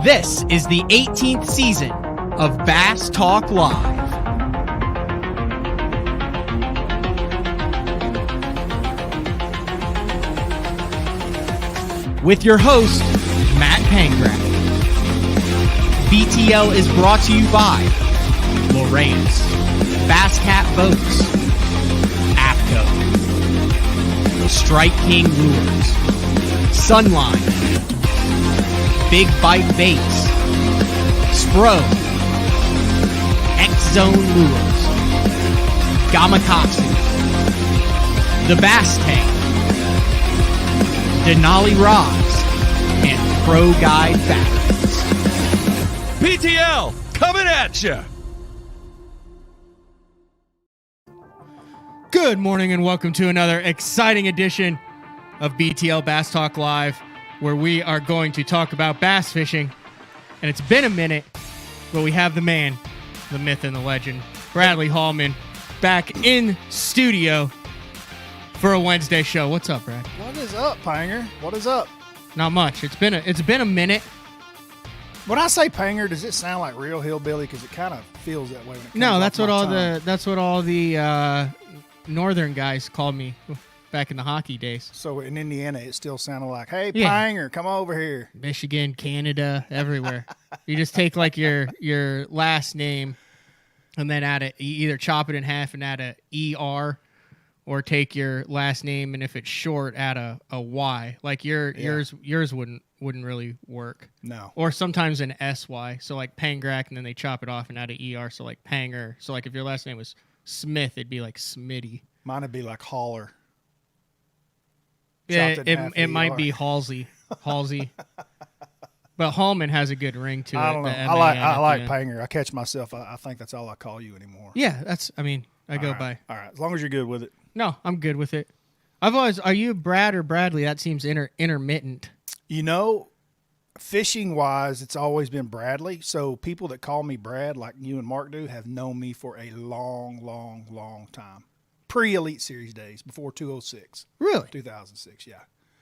This is the 18th season of Bass Talk Live. With your host, Matt Pangrack. BTL is brought to you by Lowrance, Bass Cat Boats, APCO, Strike King Lures, Sunline, Big Bite Baits, Spro, X-Zone Lures, Gamakatsu, The Bass Tank, Denali Rods, and Pro Guide Batteries. PTL, coming at you! Good morning and welcome to another exciting edition of BTL Bass Talk Live, where we are going to talk about bass fishing. And it's been a minute, but we have the man, the myth and the legend, Bradley Hallman, back in studio for a Wednesday show. What's up, Brad? What is up, Panger? What is up? Not much. It's been a minute. When I say Panger, does it sound like real hillbilly? Because it kind of feels that way. When it comes No, off that's what my all tongue. that's what all the northern guys called me back in the hockey days. So in Indiana, it still sounded like, "Hey, Yeah. Panger, come over here." Michigan, Canada, everywhere. You just take like your last name and then add it. You either chop it in half and add a ER, or take your last name and if it's short, add a Y. Like yours wouldn't really work. No. Or sometimes an SY. So like Pangrack, and then they chop it off and add an ER. So like Panger. So like if your last name was Smith, it'd be like Smitty. Mine would be like Holler. Yeah, Chopped in half it might ER. be Halsey. But Hallman has a good ring to it. I don't know. the I like MAN at the end. Panger. I catch myself. I think that's all I call you anymore. Yeah, I go All right. by. All right, as long as you're good with it. No, I'm good with it. Are you Brad or Bradley? That seems intermittent. You know, fishing wise, it's always been Bradley. So people that call me Brad, like you and Mark do, have known me for a long time. Pre-Elite Series days, before 206. Really? 2006, yeah.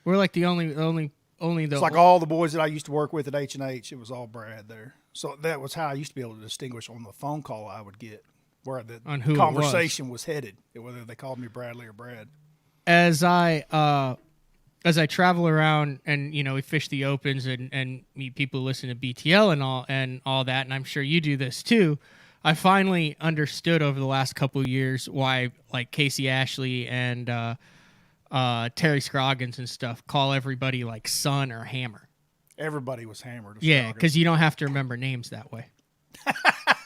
We're like the only It's like all the boys that I used to work with at H&H, it was all Brad there. So that was how I used to be able to distinguish on the phone call I would get where the On who it conversation was headed, whether they called me Bradley or Brad. As I travel around and we fish the opens and meet people who listen to BTL and all that, and I'm sure you do this too. I finally understood over the last couple of years why like Casey Ashley and Terry Scroggins and stuff call everybody like son or hammer. Everybody was hammered. Yeah, because you don't have to remember names that way.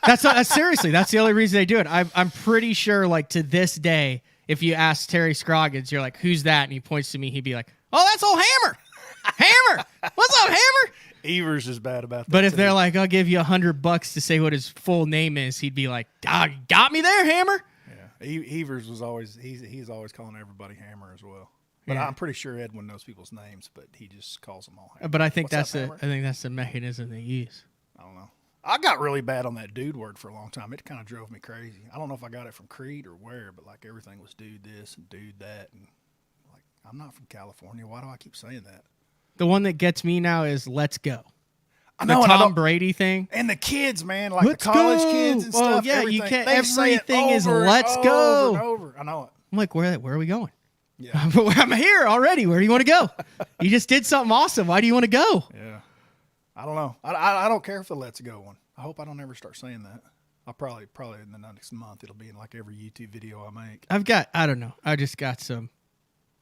That's seriously, that's the only reason they do it. I'm pretty sure, like to this day, if you ask Terry Scroggins, you're like, "Who's that?" and he points to me, he'd be like, "Oh, that's old Hammer. Hammer, what's up, Hammer?" Evers is bad about that. But if too. they're like, "I'll give you $100 to say what his full name is," he'd be like, "Ah, you got me there, Hammer." Yeah, Evers was always he's always calling everybody Hammer as well. But Yeah. I'm pretty sure Edwin knows people's names, but he just calls them all Hammer. But I think What's that's up, the Hammer? mechanism they use. I don't know. I got really bad on that dude word for a long time. It kind of drove me crazy. I don't know if I got it from Creed or where, but like everything was dude this and dude that, and like I'm not from California. Why do I keep saying that? The one that gets me now is "Let's go." I The know, and I Tom don't- Brady thing. and the kids, man, like Let's the college go. kids and Oh, stuff. yeah, you everything, can't- they say it everything is over and let's over go. and over. I know it. I'm like, where are we going? Yeah, I'm here already. Where do you want to go? You just did something awesome. Why do you want to go? yeah. I don't know. I don't care if the let's go one. I hope I don't ever start saying that. I'll probably in the next month it'll be in like every YouTube video I make. I don't know. I just got some,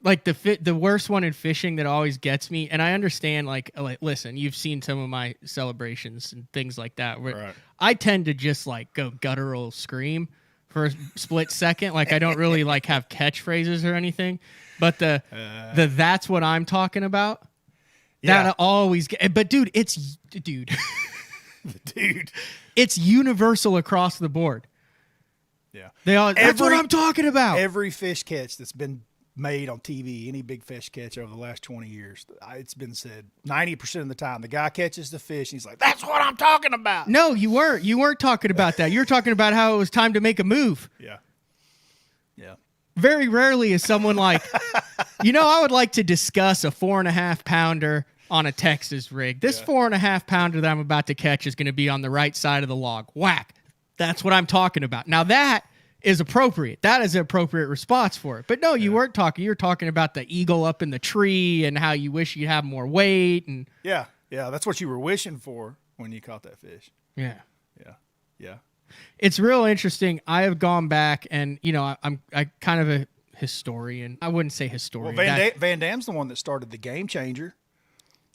like the worst one in fishing that always gets me. And I understand, like listen, you've seen some of my celebrations and things like that. Where Right. I tend to just like go guttural scream for a split second. Like I don't really like have catchphrases or anything. But the that's what I'm talking about. Yeah. That always get. But dude, dude. Dude. It's universal across the board. Yeah. That's what I'm talking about. Every fish catch that's been made on TV, any big fish catch over the last 20 years, it's been said 90% of the time. The guy catches the fish and he's like, "That's what I'm talking about." No, you weren't. You weren't talking about that. You're talking about how it was time to make a move. Yeah. Yeah. Very rarely is someone like, I would like to discuss a 4.5 pounder on a Texas rig. This 4.5 pounder that I'm about to catch is going to be on the right side of the log. Whack. That's what I'm talking about. Now that is appropriate. That is an appropriate response for it. But no, you weren't talking. You were talking about the eagle up in the tree and how you wish you'd have more weight. And yeah, that's what you were wishing for when you caught that fish. Yeah. It's real interesting. I have gone back and, I'm kind of a historian. I wouldn't say historian. Well, Van Dam's the one that started the Game Changer.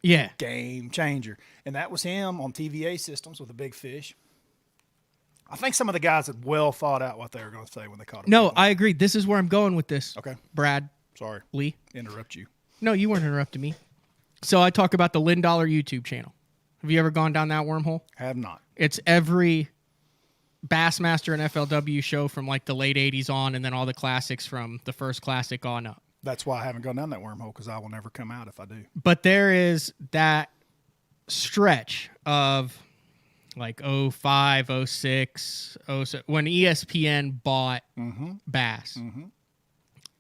Yeah. Game Changer. And that was him on TVA systems with a big fish. I think some of the guys had well thought out what they were going to say when they caught him. No, I agree. This is where I'm going with this. Okay. Brad. Sorry. Lee. Interrupt you. No, you weren't interrupting me. So I talk about the Lindollar YouTube channel. Have you ever gone down that wormhole? Have not. It's every Bassmaster and FLW show from like the late 80s on, and then all the classics from the first classic on up. That's why I haven't gone down that wormhole, because I will never come out if I do. But there is that stretch of like 05, 06, 07, when ESPN bought Bass. Mm-hmm.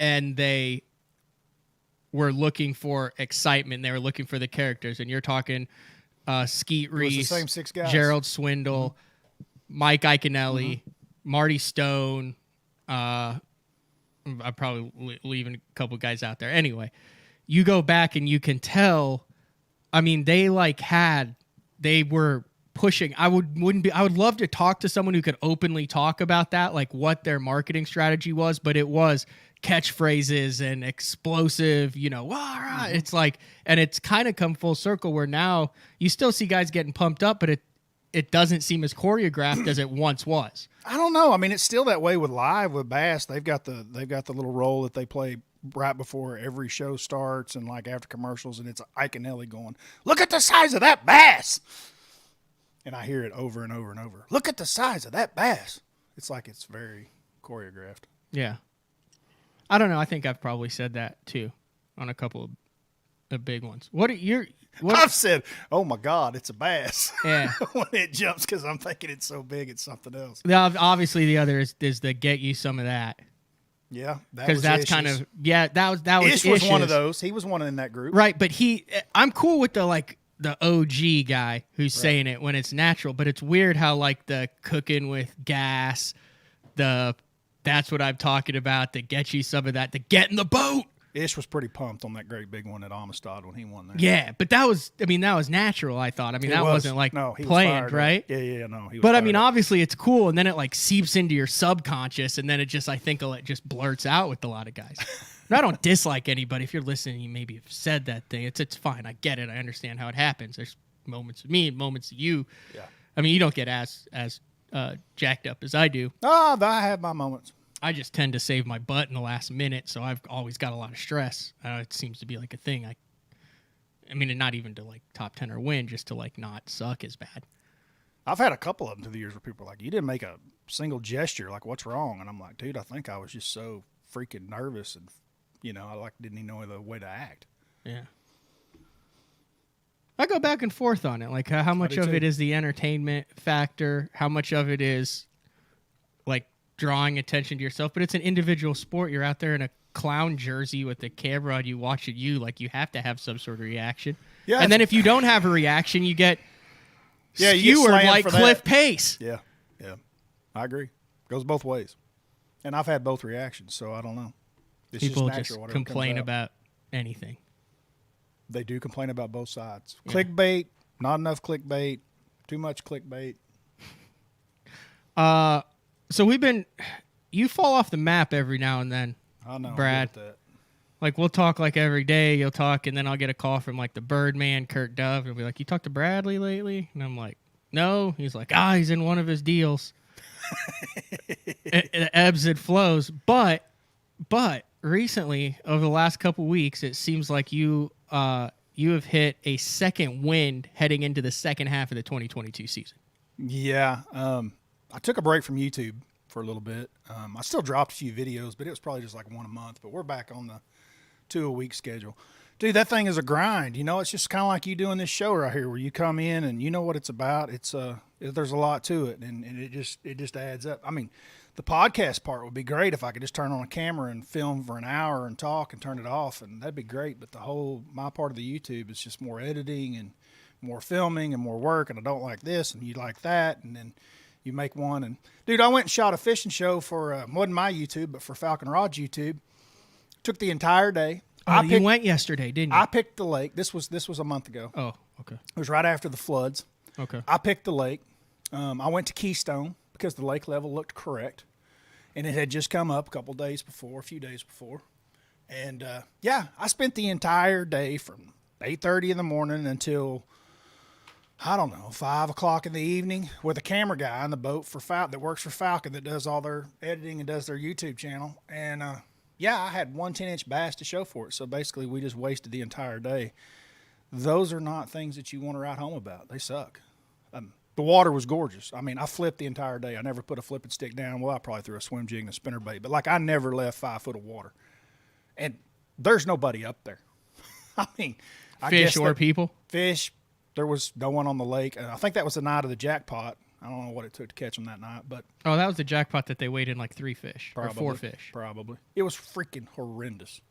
And they were looking for excitement. They were looking for the characters. And you're talking Skeet Reese, the same 6 guys. Gerald Swindle, Mike Iaconelli, Marty Stone. I'm probably leaving a couple guys out there. Anyway, you go back and you can tell. I mean, they were pushing. I would love to talk to someone who could openly talk about that, like what their marketing strategy was, but it was catchphrases and explosive, it's like, and it's kind of come full circle where now you still see guys getting pumped up, but it doesn't seem as choreographed as it once was. I don't know. I mean, it's still that way with Bass. They've got the little role that they play right before every show starts and like after commercials, and it's Iaconelli going, "Look at the size of that bass," and I hear it over and over and over. "Look at the size of that bass." It's like it's very choreographed. Yeah, I don't know. I think I've probably said that too on a couple of big ones. I've said, "Oh my God, it's a bass." Yeah, when it jumps, because I'm thinking it's so big, it's something else. Now, obviously, the other is the get you some of that. Yeah, because that's kind of that was Ish was one of those. He was one in that group, right? But I'm cool with the OG guy who's saying it when it's natural. But it's weird how like the cooking with gas, that's what I'm talking about. The get you some of that. The get in the boat. Ish was pretty pumped on that great big one at Amistad when he won there. Yeah, but that was natural, I thought. I mean, that wasn't like planned, right? Yeah, no. But I mean, obviously it's cool, and then it like seeps into your subconscious, and then it just blurts out with a lot of guys. And I don't dislike anybody. If you're listening, you maybe have said that thing. It's fine. I get it. I understand how it happens. There's moments of me and moments of you. Yeah. I mean, you don't get as jacked up as I do. I have my moments. I just tend to save my butt in the last minute, so I've always got a lot of stress. It seems to be like a thing. I mean, and not even to like top 10 or win, just to like not suck as bad. I've had a couple of them through the years where people are like, "You didn't make a single gesture. Like, what's wrong?" And I'm like, "Dude, I think I was just so freaking nervous, and I didn't even know the way to act." Yeah. I go back and forth on it. Like, how much of it is the entertainment factor? How much of it is like drawing attention to yourself? But it's an individual sport. You're out there in a clown jersey with a camera on you watching you. Like, you have to have some sort of reaction. Yeah. And then if you don't have a reaction, you get skewered like Cliff Pace. Yeah. I agree. Goes both ways. And I've had both reactions, so I don't know. It's People just complain about anything. They do complain about both sides. Yeah. Clickbait, not enough clickbait, too much clickbait. So you fall off the map every now and then. I know, Brad. Like, we'll talk like every day. You'll talk, and then I'll get a call from like the Birdman, Kurt Dove, and he'll be like, "You talked to Bradley lately?" And I'm like, "No." He's like, "He's in one of his deals." It ebbs and flows, but recently, over the last couple weeks, it seems like you have hit a second wind heading into the second half of the 2022 season. Yeah, I took a break from YouTube for a little bit. I still dropped a few videos, but it was probably just like one a month. But we're back on the 2-a-week schedule. Dude, that thing is a grind. It's just kind of like you doing this show right here, where you come in and you know what it's about. It's there's a lot to it, and it just adds up. I mean, The podcast part would be great if I could just turn on a camera and film for an hour and talk and turn it off, and that'd be great. But my part of the YouTube is just more editing and more filming and more work, and I don't like this and you like that, and then you make one. And dude, I went and shot a fishing show for wasn't my YouTube, but for Falcon Rod's YouTube. Took the entire day. Oh, you went yesterday, didn't you? I picked the lake. This was a month ago. Oh, okay. It was right after the floods. Okay. I picked the lake. I went to Keystone because the lake level looked correct, and it had just come up a few days before. And I spent the entire day from 8:30 in the morning until, I don't know, 5 o'clock in the evening with a camera guy on the boat that works for Falcon, that does all their editing and does their YouTube channel. And I had one 10-inch bass to show for it. So basically we just wasted the entire day. Those are not things that you want to write home about. They suck. The water was gorgeous. I mean, I flipped the entire day. I never put a flipping stick down. Well, I probably threw a swim jig and a spinnerbait, but I never left 5 foot of water. And there's nobody up there. I mean, fish or people? Fish. There was no one on the lake. And I think that was the night of the jackpot. I don't know what it took to catch them that night, but that was the jackpot that they weighed in like 3 fish probably, or 4 fish. Probably. It was freaking horrendous.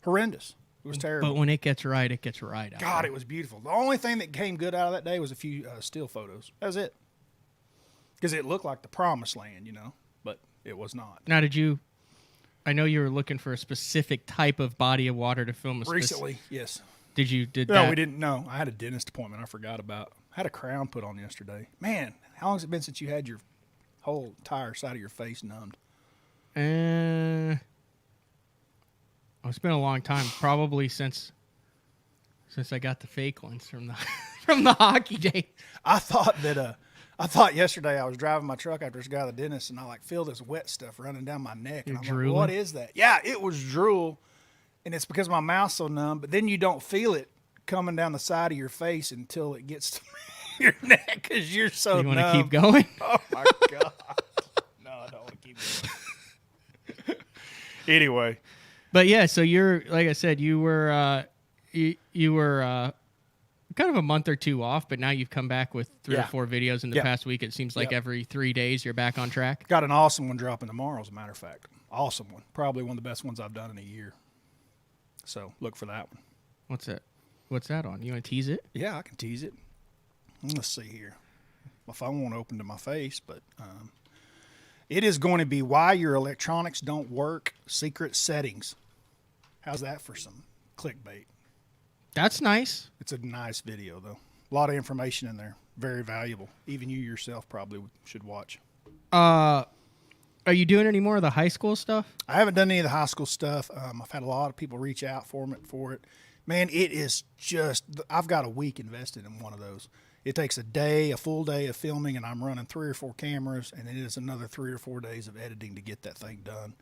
Horrendous. It was terrible. But when it gets right, it gets right. God, it was beautiful. The only thing that came good out of that day was a few still photos. That was it. Because it looked like the promised land, but it was not. Now, I know you were looking for a specific type of body of water to film. Recently, yes. Did No, that? we didn't know. I had a dentist appointment I forgot about. I had a crown put on yesterday. Man, how long has it been since you had your whole entire side of your face numbed? It's been a long time, probably since I got the fake ones from the hockey day. I thought yesterday I was driving my truck after this guy at the dentist, and I feel this wet stuff running down my neck. And I'm drooling? like, what is that? Yeah, it was drool, and it's because my mouth's so numb. But then you don't feel it coming down the side of your face until it gets to your neck because you're so numb. You want to keep going? Oh my God! No, I don't want to keep going. Anyway. But yeah, so you're, like I said, you were kind of a month or two off, but now you've come back with 3 or 4 videos in the past week. It seems like every 3 days you're back on track. Got an awesome one dropping tomorrow, as a matter of fact. Awesome one. Probably one of the best ones I've done in a year. So look for that one. What's that? What's that on? You want to tease it? Yeah, I can tease it. Let's see here. My phone won't open to my face, but it is going to be Why Your Electronics Don't Work, Secret Settings. How's that for some clickbait? That's nice. It's a nice video, though. A lot of information in there. Very valuable. Even you yourself probably should watch. Are you doing any more of the high school stuff? I haven't done any of the high school stuff. I've had a lot of people reach out for it. Man, it is just, I've got a week invested in one of those. It takes a full day of filming, and I'm running 3 or 4 cameras, and it is another 3 or 4 days of editing to get that thing done.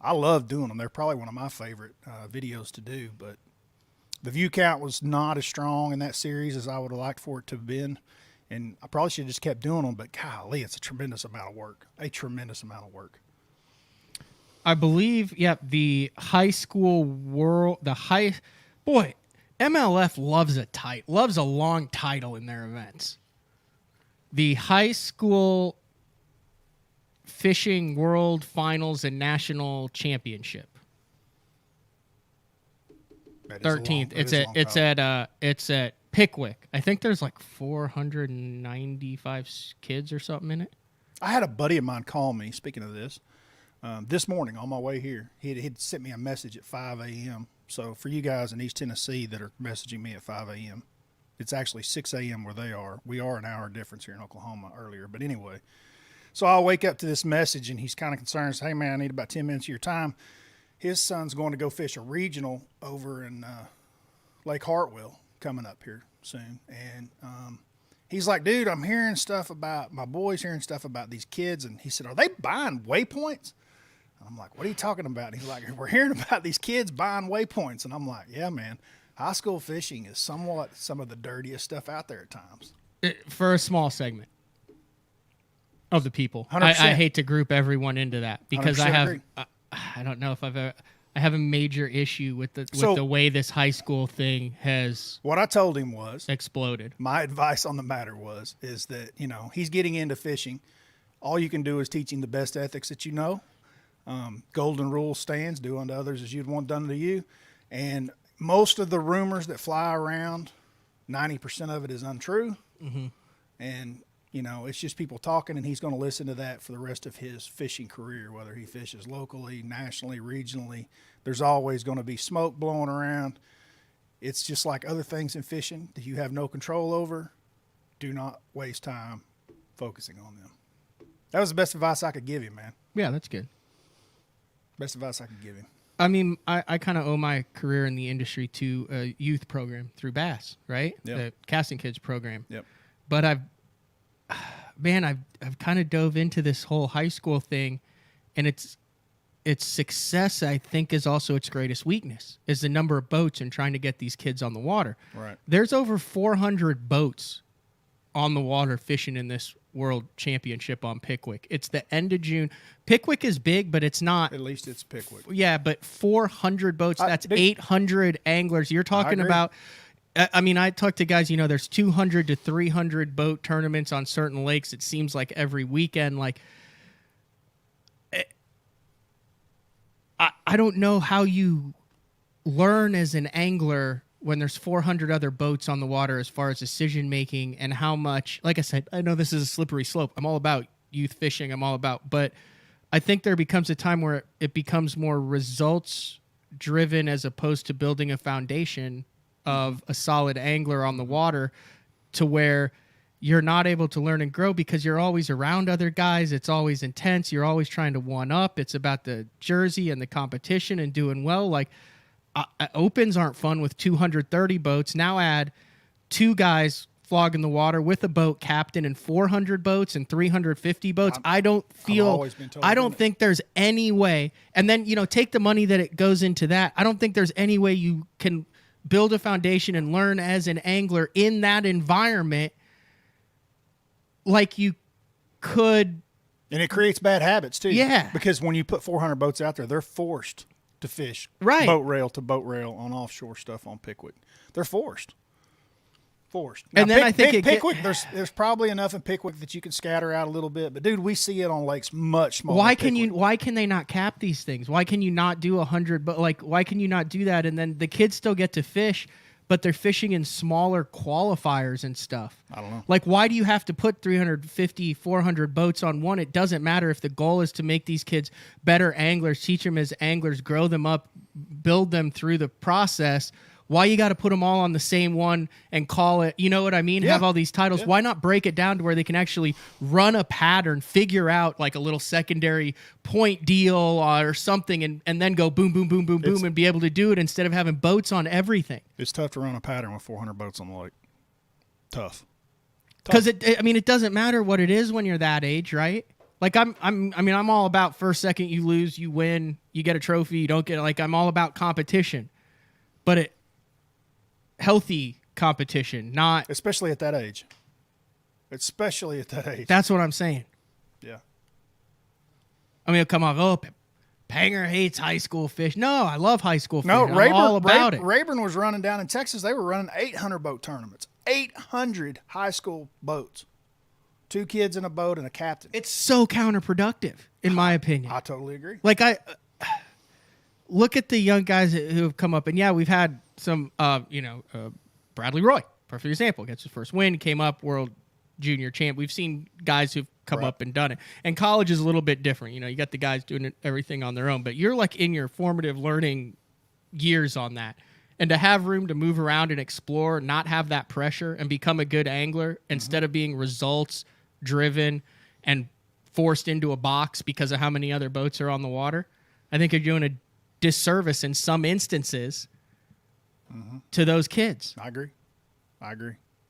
I love doing them. They're probably one of my favorite videos to do, but the view count was not as strong in that series as I would have liked for it to have been, and I probably should have just kept doing them, but golly, it's a tremendous amount of work. I believe, the high school world, MLF loves a long title in their events. The high school fishing world finals and national championship. 13th. It's at Pickwick. I think there's like 495 kids or something in it. I had a buddy of mine call me, speaking of this morning on my way here. He'd sent me a message at 5 a.m. So for you guys in East Tennessee that are messaging me at 5 a.m., it's actually 6 a.m. where they are. We are an hour difference here in Oklahoma earlier. But anyway, so I'll wake up to this message, and he's kind of concerned. Hey, man, I need about 10 minutes of your time. His son's going to go fish a regional over in Lake Hartwell coming up here soon. And he's like, dude, my boy's hearing stuff about these kids. And he said, are they buying waypoints? And I'm like, what are you talking about? And he's like, we're hearing about these kids buying waypoints. And I'm like, yeah, man, high school fishing is somewhat some of the dirtiest stuff out there at times. For a small segment of the people. I hate to group everyone into that because I don't know if I have a major issue with the way this high school thing has. What I told him was exploded. My advice on the matter is that, he's getting into fishing. all you can do is teach him the best ethics that you know. Golden rule stands: do unto others as you'd want done to you. And most of the rumors that fly around, 90% of it is untrue. Mm-hmm. And, you know, it's just people talking, and he's going to listen to that for the rest of his fishing career, whether he fishes locally, nationally, regionally. There's always going to be smoke blowing around. It's just like other things in fishing that you have no control over. Do not waste time focusing on them. That was the best advice I could give you, man. Yeah, that's good. Best advice I could give him. I mean, I kind of owe my career in the industry to a youth program through Bass, right? Yep. The Casting Kids program. Yep. But I've kind of dove into this whole high school thing, and its success, I think, is also its greatest weakness, is the number of boats and trying to get these kids on the water. Right. There's over 400 boats on the water fishing in this World Championship on Pickwick. It's the end of June. Pickwick is big, but it's not. At least it's Pickwick. Yeah, but 400 boats, that's 800 anglers. You're talking about, I mean, I talk to guys, you know, there's 200 to 300 boat tournaments on certain lakes. It seems like every weekend. Like, I don't know how you learn as an angler when there's 400 other boats on the water as far as decision making, and how much, like I said, I know this is a slippery slope. I'm all about youth fishing. But I think there becomes a time where it becomes more results driven as opposed to building a foundation of a solid angler on the water, to where you're not able to learn and grow because you're always around other guys. It's always intense. You're always trying to one up. It's about the jersey and the competition and doing well. Like, opens aren't fun with 230 boats. Now add 2 guys flogging the water with a boat captain and 400 boats and 350 boats. I don't think there's any way. And then, you know, take the money that it goes into that. I don't think there's any way you can build a foundation and learn as an angler in that environment like you could. And it creates bad habits too. Yeah. Because when you put 400 boats out there, they're forced to fish right, boat rail to boat rail on offshore stuff on Pickwick. They're forced. Now, and then I think Pickwick, there's probably enough in Pickwick that you can scatter out a little bit. But dude, we see it on lakes much smaller. Why can they not cap these things? Why can you not do 100? But like, why can you not do that? And then the kids still get to fish, but they're fishing in smaller qualifiers and stuff. I don't know. Like, why do you have to put 350, 400 boats on one? It doesn't matter if the goal is to make these kids better anglers, teach them as anglers, grow them up, build them through the process. Why you got to put them all on the same one and call it, you know what I mean? Yeah. Have all these titles. Yeah. Why not break it down to where they can actually run a pattern, figure out like a little secondary point deal or something, and then go boom, boom, boom, boom, boom, and be able to do it instead of having boats on everything? It's tough to run a pattern with 400 boats on the lake. Tough. Because it doesn't matter what it is when you're that age, right? Like I'm all about first, second, you lose, you win, you get a trophy, you don't get it. Like, I'm all about competition, but healthy competition, not especially at that age. That's what I'm saying. Yeah. I mean, it'll come off, Panger hates high school fish. No, I love high school fish. No, I'm all about it. Rayburn was running down in Texas. They were running 800 boat tournaments. 800 high school boats. 2 kids in a boat and a captain. It's so counterproductive, in my opinion. I totally agree. Like, I look at the young guys who have come up, and yeah, we've had some, Bradley Roy, perfect example, gets his first win, came up world junior champ. We've seen guys who've come up and done it. And college is a little bit different. You know, you got the guys doing everything on their own, but you're like in your formative learning years on that. And to have room to move around and explore, not have that pressure, and become a good angler instead of being results driven and forced into a box because of how many other boats are on the water, I think you're doing a disservice in some instances to those kids. I agree.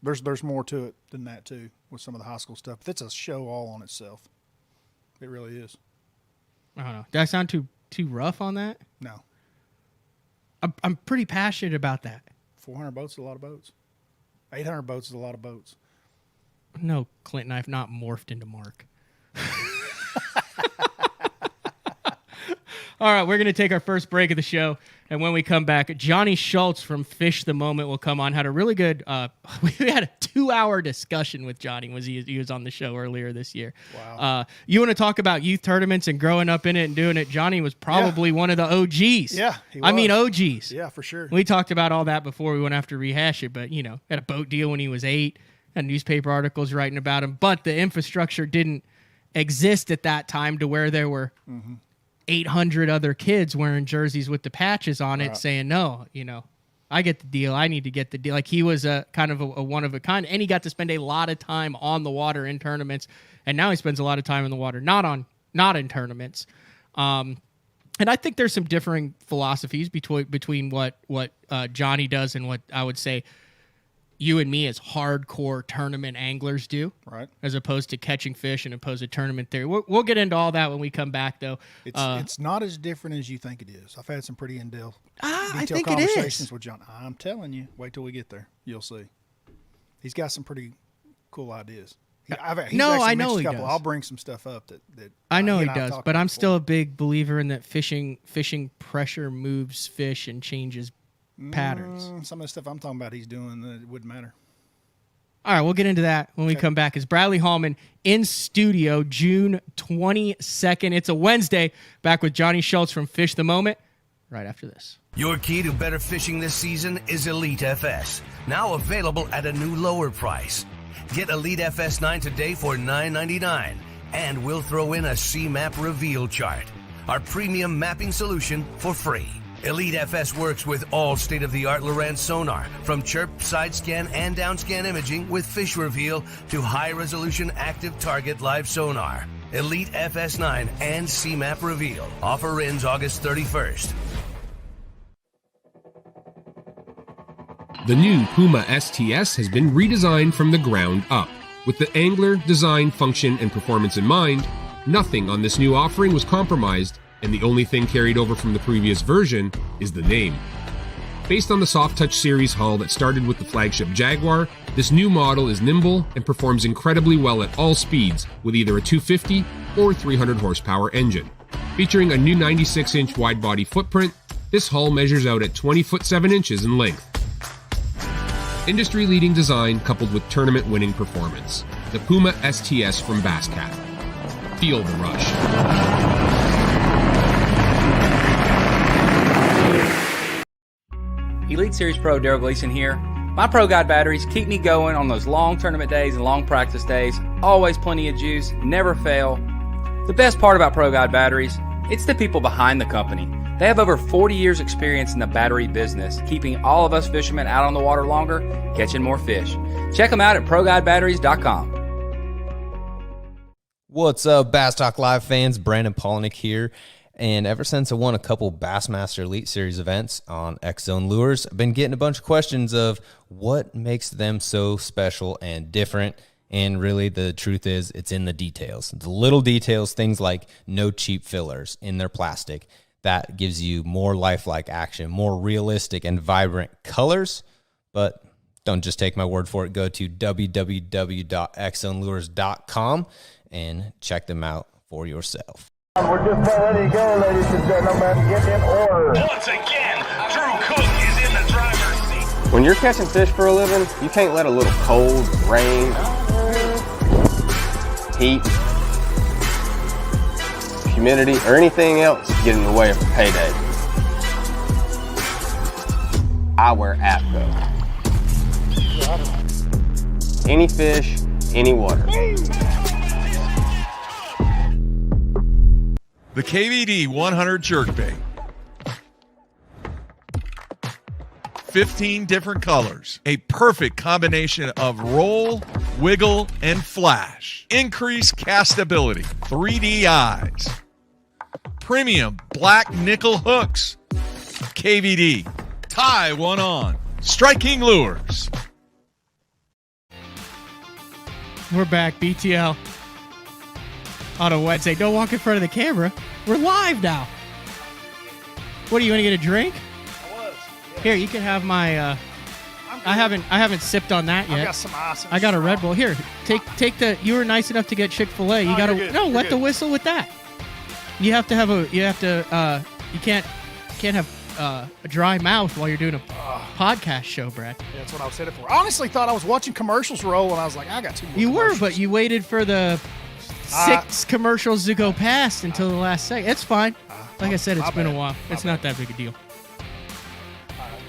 There's more to it than that too with some of the high school stuff. It's a show all on itself. It really is. I don't know. Did I sound too rough on that? No. I'm pretty passionate about that. 400 boats is a lot of boats. 800 boats is a lot of boats. No, Clinton, I've not morphed into Mark. All right, we're going to take our first break of the show. And when we come back, Jonny Schultz from Fish the Moment will come on. Had a really good, we had a 2-hour discussion with Johnny. He was on the show earlier this year. Wow. You want to talk about youth tournaments and growing up in it and doing it? Johnny was probably one of the OGs. Yeah, he was. I mean, OGs. Yeah, for sure. We talked about all that before we went after rehash it, but, had a boat deal when he was 8, had newspaper articles writing about him, but the infrastructure didn't exist at that time to where there were 800 other kids wearing jerseys with the patches on it saying, no, I get the deal. I need to get the deal. Like, he was a kind of a one of a kind, and he got to spend a lot of time on the water in tournaments, and now he spends a lot of time in the water, not in tournaments. And I think there's some differing philosophies between what Johnny does and what I would say you and me as hardcore tournament anglers do, right? As opposed to catching fish and opposed to tournament theory. We'll get into all that when we come back, though. It's not as different as you think it is. I've had some pretty detailed I think conversations with John. I'm telling you, wait till we get there. You'll see. He's got some pretty cool ideas. I know he does. I'll bring some stuff up that I know he does, but I'm still a big believer in that fishing pressure moves fish and changes patterns. Some of the stuff I'm talking about he's doing, it wouldn't matter. All right, we'll get into that when we come back. It's Bradley Hallman in studio June 22nd. It's a Wednesday, back with Jonny Schultz from Fish the Moment right after this. Your key to better fishing this season is Elite FS, now available at a new lower price. Get Elite FS9 today for $9.99, and we'll throw in a C-Map reveal chart, our premium mapping solution, for free. Elite FS works with all state-of-the-art Lowrance sonar, from chirp, side scan, and down scan imaging with fish reveal to high-resolution active target live sonar. Elite FS9 and C-Map reveal. Offer ends August 31st. The new Puma STS has been redesigned from the ground up. With the angler, design, function, and performance in mind, nothing on this new offering was compromised, and the only thing carried over from the previous version is the name. Based on the Soft Touch series hull that started with the flagship Jaguar, this new model is nimble and performs incredibly well at all speeds with either a 250 or 300 horsepower engine. Featuring a new 96-inch wide-body footprint, this hull measures out at 20 foot 7 inches in length. Industry-leading design coupled with tournament-winning performance. The Puma STS from Basscat. Feel the rush. Elite Series Pro Daryl Gleason here. My Pro Guide batteries keep me going on those long tournament days and long practice days. Always plenty of juice, never fail. The best part about Pro Guide batteries, it's the people behind the company. They have over 40 years experience in the battery business, keeping all of us fishermen out on the water longer, catching more fish. Check them out at ProGuideBatteries.com. What's up, Bass Talk Live fans? Brandon Polnick here. And ever since I won a couple Bassmaster Elite Series events on X-Zone Lures, I've been getting a bunch of questions of what makes them so special and different. And really, the truth is, it's in the details. The little details, things like no cheap fillers in their plastic. That gives you more lifelike action, more realistic and vibrant colors. But don't just take my word for it. Go to www.xzonelures.com and check them out for yourself. We're just about ready to go, ladies and gentlemen. Get in order. Once again, Drew Cook is in the driver's seat. When you're catching fish for a living, you can't let a little cold, rain, heat, humidity, or anything else get in the way of a payday. I wear APCO. Any fish, any water. The KVD 100 Jerkbait. 15 different colors. A perfect combination of roll, wiggle, and flash. Increased castability. 3D eyes. Premium black nickel hooks. KVD. Tie one on. Striking lures. We're back, BTL. On a Wednesday. Don't walk in front of the camera. We're live now. What do you want to get a drink? I was. Yeah. Here, you can have my. I haven't sipped on that yet. I got some ice. I got a Red Bull. Here, take the. You were nice enough to get Chick-fil-A. You Oh, got you're to good. no. You're Let good. the whistle with that. You have to have a. You have to can't have a dry mouth while you're doing a podcast show, Brad. Yeah, that's what I was headed for. I honestly thought I was watching commercials roll, and I was like, I got 2 more. You were, commercials. but you waited for the 6 commercials to go past until the last second. It's fine. Like I said, it's been a while. It's not that big a deal.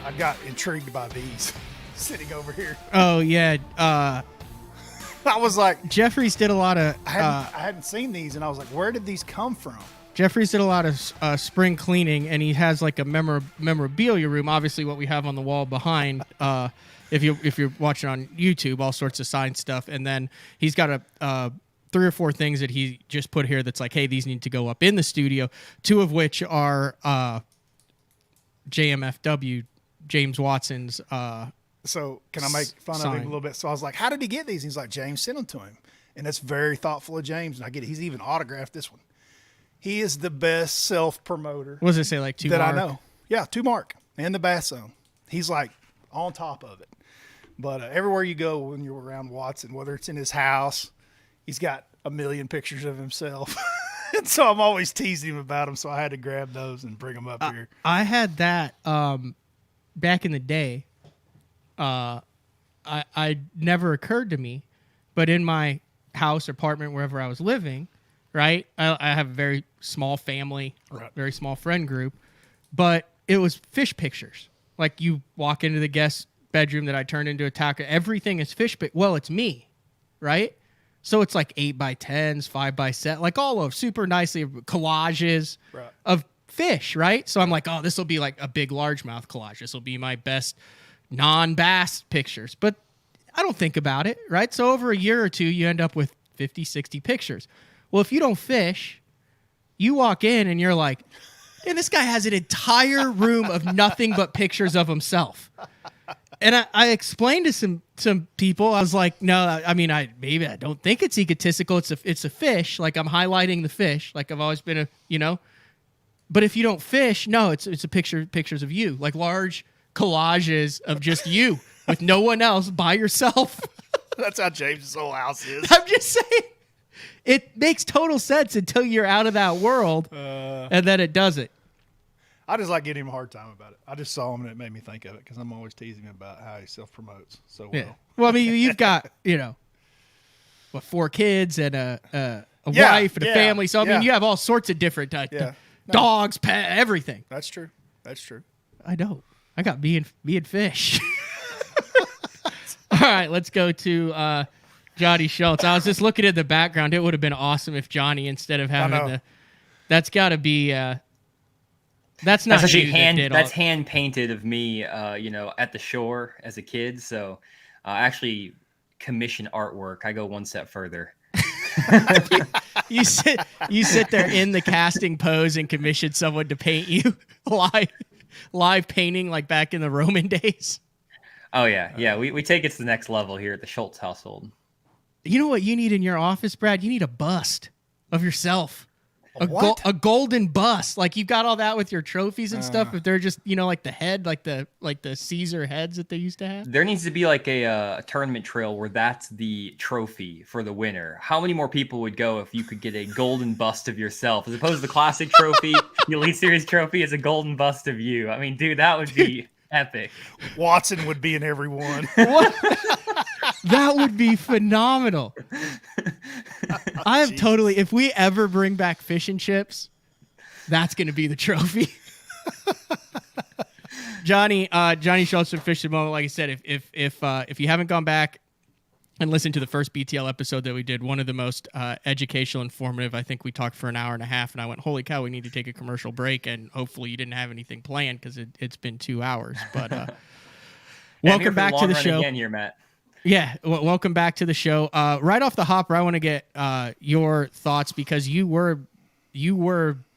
I got intrigued by these sitting over here. Oh, yeah. I was like, Jeffries did a lot of... I hadn't seen these, and I was like, where did these come from? Jeffries did a lot of spring cleaning, and he has like a memorabilia room. Obviously, what we have on the wall behind, if you're watching on YouTube, all sorts of signed stuff, and then he's got 3 or 4 things that he just put here that's like, hey, these need to go up in the studio. 2 of which are JMFW, James Watson's. So can I make fun of him a little bit? So I was like, how did he get these? He's like, James sent them to him, and that's very thoughtful of James. And I get it. He's even autographed this one. He is the best self-promoter. What does it say, like 2 that Mark? I know. Yeah, 2 Mark and the Bass Zone. He's like on top of it. But everywhere you go when you're around Watson, whether it's in his house, he's got a million pictures of himself. And so I'm always teasing him about them. So I had to grab those and bring them up here. I had that back in the day. I never occurred to me, but in my house, apartment, wherever I was living, right? I have a very small family, very small friend group, but it was fish pictures. Like you walk into the guest bedroom that I turned into a taco. Everything is fish pic. Well, it's me, right? So it's like 8x10s, 5x7, like all of super nicely collages of fish, right? So I'm like, oh, this will be like a big largemouth collage. This will be my best non-bass pictures. But I don't think about it, right? So over a year or 2, you end up with 50, 60 pictures. Well, if you don't fish, you walk in and you're like, man, this guy has an entire room of nothing but pictures of himself. And I explained to some people, I was like, no, I mean, I don't think it's egotistical. It's a fish. Like I'm highlighting the fish. Like I've always been but if you don't fish, no, it's a pictures of you, like large collages of just you with no one else by yourself. That's how James's whole house is. I'm just saying. It makes total sense until you're out of that world, and then it doesn't. I just like giving him a hard time about it. I just saw him, and it made me think of it because I'm always teasing him about how he self-promotes so well. Yeah. Well, I mean, you've got, 4 kids and a wife and a family. So, I mean, you have all sorts of different dogs, pet, everything. That's true. That's true. I know. I got me and fish. All right, let's go to Jonny Schultz. I was just looking at the background. It would have been awesome if Jonny, instead of having that's got to be. That's not actually hand painted of me, at the shore as a kid. So, I actually commission artwork. I go one step further. You sit there in the casting pose and commission someone to paint you live painting like back in the Roman days. Oh yeah. We take it to the next level here at the Schultz household. You know what you need in your office, Brad? You need a bust of yourself. A golden bust. Like you've got all that with your trophies and stuff, but they're just, like the head, like the Caesar heads that they used to have. There needs to be like a tournament trail where that's the trophy for the winner. How many more people would go if you could get a golden bust of yourself as opposed to the classic trophy, the Elite Series trophy is a golden bust of you? I mean, dude, that would be epic. Watson would be in every one. What? That would be phenomenal. I have totally. If we ever bring back fish and chips, that's going to be the trophy. Jonny Schultz from Fish the Moment. Like I said, if you haven't gone back and listened to the first BTL episode that we did, one of the most educational, informative. I think we talked for an hour and a half, and I went, "Holy cow, we need to take a commercial break." And hopefully, you didn't have anything planned because it's been 2 hours. But welcome back to the show. Again here, Matt. Yeah, welcome back to the show. Right off the hopper, I want to get your thoughts because you were,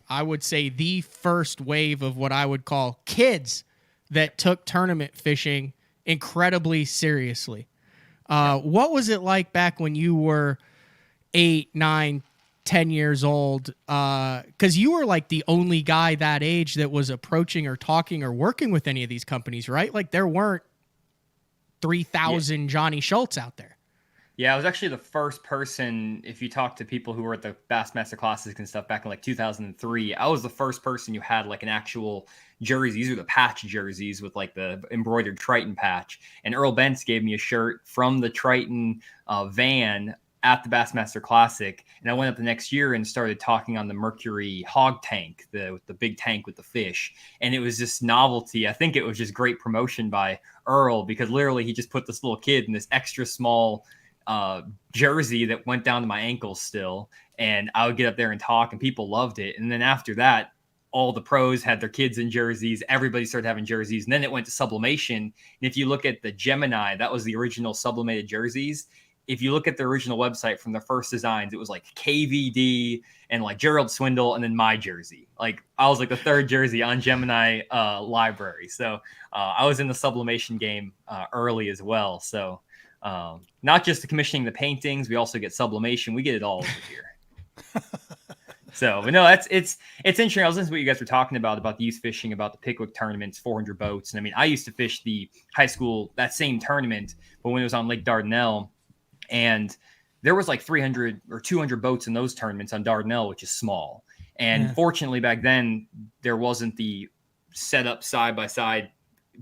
I would say, the first wave of what I would call kids that took tournament fishing incredibly seriously. What was it like back when you were 8, 9, 10 years old? Because you were like the only guy that age that was approaching or talking or working with any of these companies, right? Like there weren't 3,000 Jonny Schultz out there. Yeah, I was actually the first person, if you talk to people who were at the Bassmaster Classic and stuff back in like 2003, I was the first person who had like an actual jersey. These are the patch jerseys with like the embroidered Triton patch. And Earl Bentz gave me a shirt from the Triton van at the Bassmaster Classic. And I went up the next year and started talking on the Mercury hog tank, the big tank with the fish. And it was just novelty. I think it was just great promotion by Earl, because literally he just put this little kid in this extra small jersey that went down to my ankles still, and I would get up there and talk, and people loved it. And then after that, all the pros had their kids in jerseys. Everybody started having jerseys, and then it went to sublimation. And if you look at the Gemini, that was the original sublimated jerseys. If you look at the original website from the first designs, it was like KVD and like Gerald Swindle and then my jersey. Like I was like the third jersey on Gemini library. So I was in the sublimation game early as well. So not just the commissioning the paintings, we also get sublimation. We get it all over here. So, but no, it's interesting. I was listening to what you guys were talking about the youth fishing, about the Pickwick tournaments, 400 boats. And I mean, I used to fish the high school, that same tournament, but when it was on Lake Dardanelle, and there was like 300 or 200 boats in those tournaments on Dardanelle, which is small. And fortunately back then there wasn't the setup side by side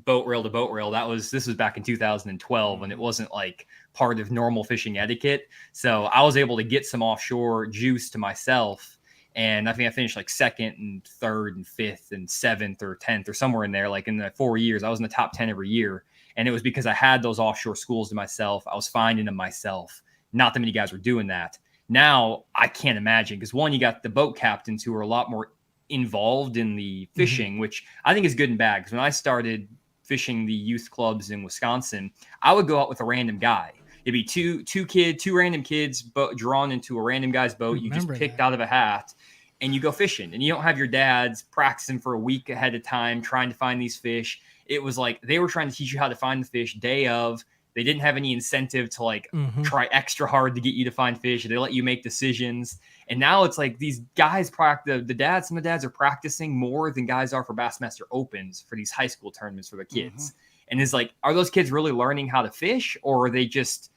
boat rail to boat rail. This was back in 2012, and it wasn't like part of normal fishing etiquette. So I was able to get some offshore juice to myself. And I think I finished like second and third and fifth and seventh or 10th or somewhere in there. Like in the 4 years, I was in the top 10 every year. And it was because I had those offshore schools to myself. I was finding them myself. Not that many guys were doing that. Now I can't imagine, because one, you got the boat captains who are a lot more involved in the fishing, which I think is good and bad. Because when I started fishing the youth clubs in Wisconsin, I would go out with a random guy. It'd be two random kids drawn into a random guy's boat. You just picked out of a hat, and you go fishing. And you don't have your dads practicing for a week ahead of time trying to find these fish. It was like they were trying to teach you how to find the fish day of. They didn't have any incentive to like try extra hard to get you to find fish. They let you make decisions. And now it's like these guys practice. Some of the dads are practicing more than guys are for Bassmaster Opens for these high school tournaments for the kids. And it's like, are those kids really learning how to fish, or are they just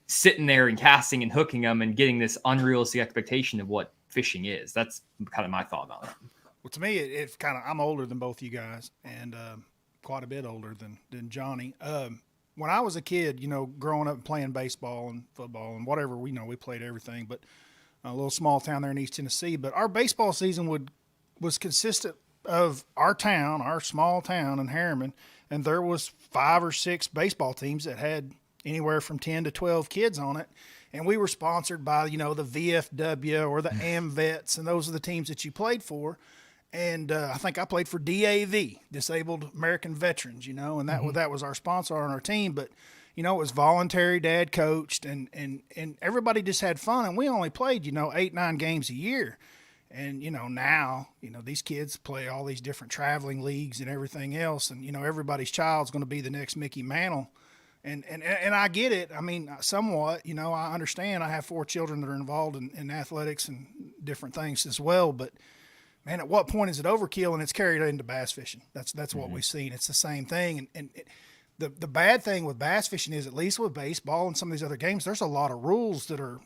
sitting there and casting and hooking them and getting this unrealistic expectation of what fishing is? That's kind of my thought about it. Well, to me, it's kind of, I'm older than both you guys, and quite a bit older than Johnny. When I was a kid, growing up and playing baseball and football and whatever, we played everything, but a little small town there in East Tennessee. But our baseball season was consistent of our small town in Harriman, and there was 5 or 6 baseball teams that had anywhere from 10 to 12 kids on it. And we were sponsored by, the VFW or the AMVETs, and those are the teams that you played for. And I think I played for DAV, Disabled American Veterans, and that was our sponsor on our team. But, it was voluntary, dad coached, and everybody just had fun. And we only played, 8, 9 games a year. And, now, these kids play all these different traveling leagues and everything else. And, everybody's child's going to be the next Mickey Mantle. And I get it. I mean, somewhat, I understand. I have 4 children that are involved in athletics and different things as well. But, man, at what point is it overkill? And it's carried into bass fishing. That's what we've seen. It's the same thing. And the bad thing with bass fishing is, at least with baseball and some of these other games, there's a lot of rules that are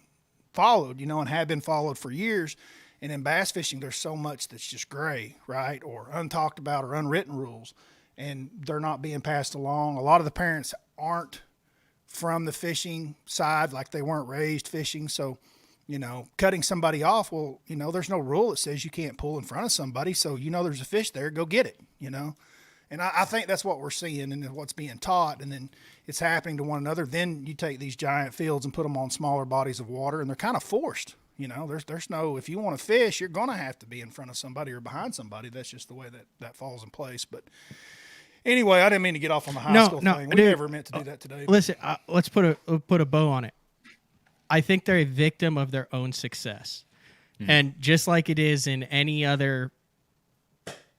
followed, and have been followed for years. And in bass fishing, there's so much that's just gray, right, or untalked about or unwritten rules, and they're not being passed along. A lot of the parents aren't from the fishing side, like they weren't raised fishing. So, cutting somebody off, well, there's no rule that says you can't pull in front of somebody. So, there's a fish there, go get it, And I think that's what we're seeing and what's being taught. And then it's happening to one another. Then you take these giant fields and put them on smaller bodies of water, and they're kind of forced. There's no, if you want to fish, you're going to have to be in front of somebody or behind somebody. That's just the way that falls in place. But anyway, I didn't mean to get off on the high school thing. We never meant to do that today. Listen, let's put a bow on it. I think they're a victim of their own success. And just like it is in any other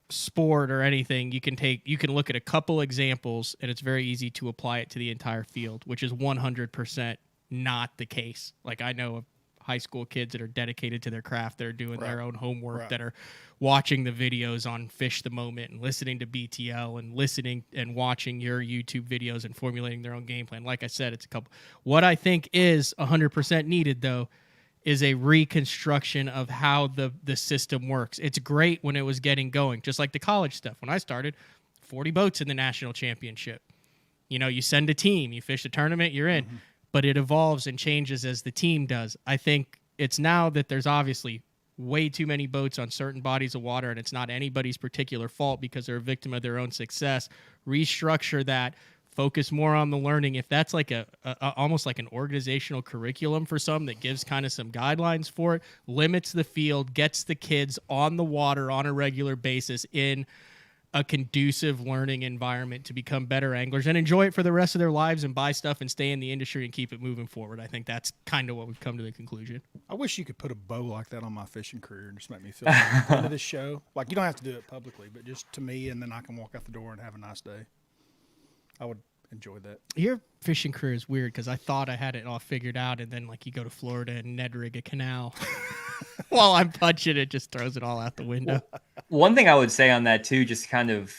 sport or anything, you can look at a couple examples, and it's very easy to apply it to the entire field, which is 100% not the case. Like, I know of high school kids that are dedicated to their craft, that are doing their own homework, Right. that are watching the videos on Fish the Moment and listening to BTL and listening and watching your YouTube videos and formulating their own game plan. Like I said, it's a couple. What I think is 100% needed, though, is a reconstruction of how the system works. It's great when it was getting going, just like the college stuff. When I started, 40 boats in the national championship. You know, you send a team, you fish a tournament, you're in. But it evolves and changes as the team does. I think it's now that there's obviously way too many boats on certain bodies of water, and it's not anybody's particular fault because they're a victim of their own success. Restructure that. Focus more on the learning. If that's like a almost like an organizational curriculum for some that gives kind of some guidelines for it, limits the field, gets the kids on the water on a regular basis in a conducive learning environment to become better anglers and enjoy it for the rest of their lives and buy stuff and stay in the industry and keep it moving forward. I think that's kind of what we've come to the conclusion. I wish you could put a bow like that on my fishing career and just make me feel like into this show. Like, you don't have to do it publicly, but just to me, and then I can walk out the door and have a nice day. I would enjoy that. Your fishing career is weird because I thought I had it all figured out, and then like you go to Florida and Ned rig a canal while I'm punching it, just throws it all out the window. One thing I would say on that too, just kind of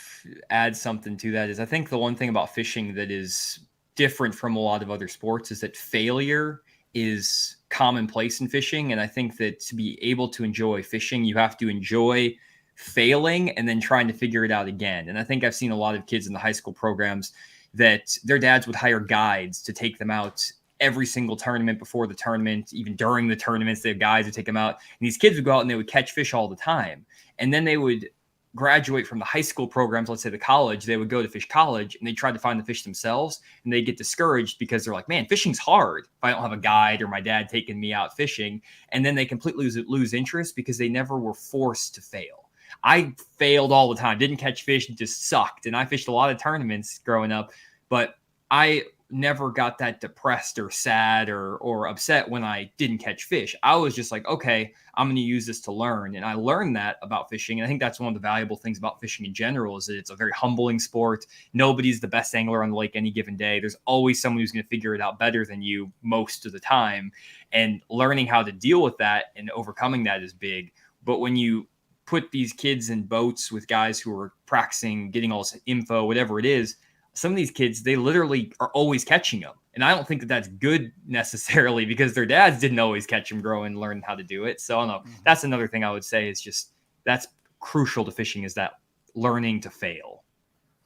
add something to that, is I think the one thing about fishing that is different from a lot of other sports is that failure is commonplace in fishing. And I think that to be able to enjoy fishing, you have to enjoy failing and then trying to figure it out again. And I think I've seen a lot of kids in the high school programs that their dads would hire guides to take them out every single tournament, before the tournament, even during the tournaments, they have guys who take them out. And these kids would go out and they would catch fish all the time. And then they would graduate from the high school programs, let's say the college, they would go to fish college and they try to find the fish themselves. And they get discouraged because they're like, man, fishing's hard if I don't have a guide or my dad taking me out fishing. And then they completely lose interest because they never were forced to fail. I failed all the time, didn't catch fish, just sucked. And I fished a lot of tournaments growing up, but I never got that depressed or sad or upset when I didn't catch fish. I was just like, okay, I'm going to use this to learn. And I learned that about fishing. And I think that's one of the valuable things about fishing in general, is that it's a very humbling sport. Nobody's the best angler on the lake any given day. There's always someone who's going to figure it out better than you most of the time. And learning how to deal with that and overcoming that is big. But when you put these kids in boats with guys who are practicing, getting all this info, whatever it is, some of these kids, they literally are always catching them. And I don't think that that's good necessarily, because their dads didn't always catch them growing and learn how to do it. So I don't know. That's another thing I would say is just that's crucial to fishing, is that learning to fail.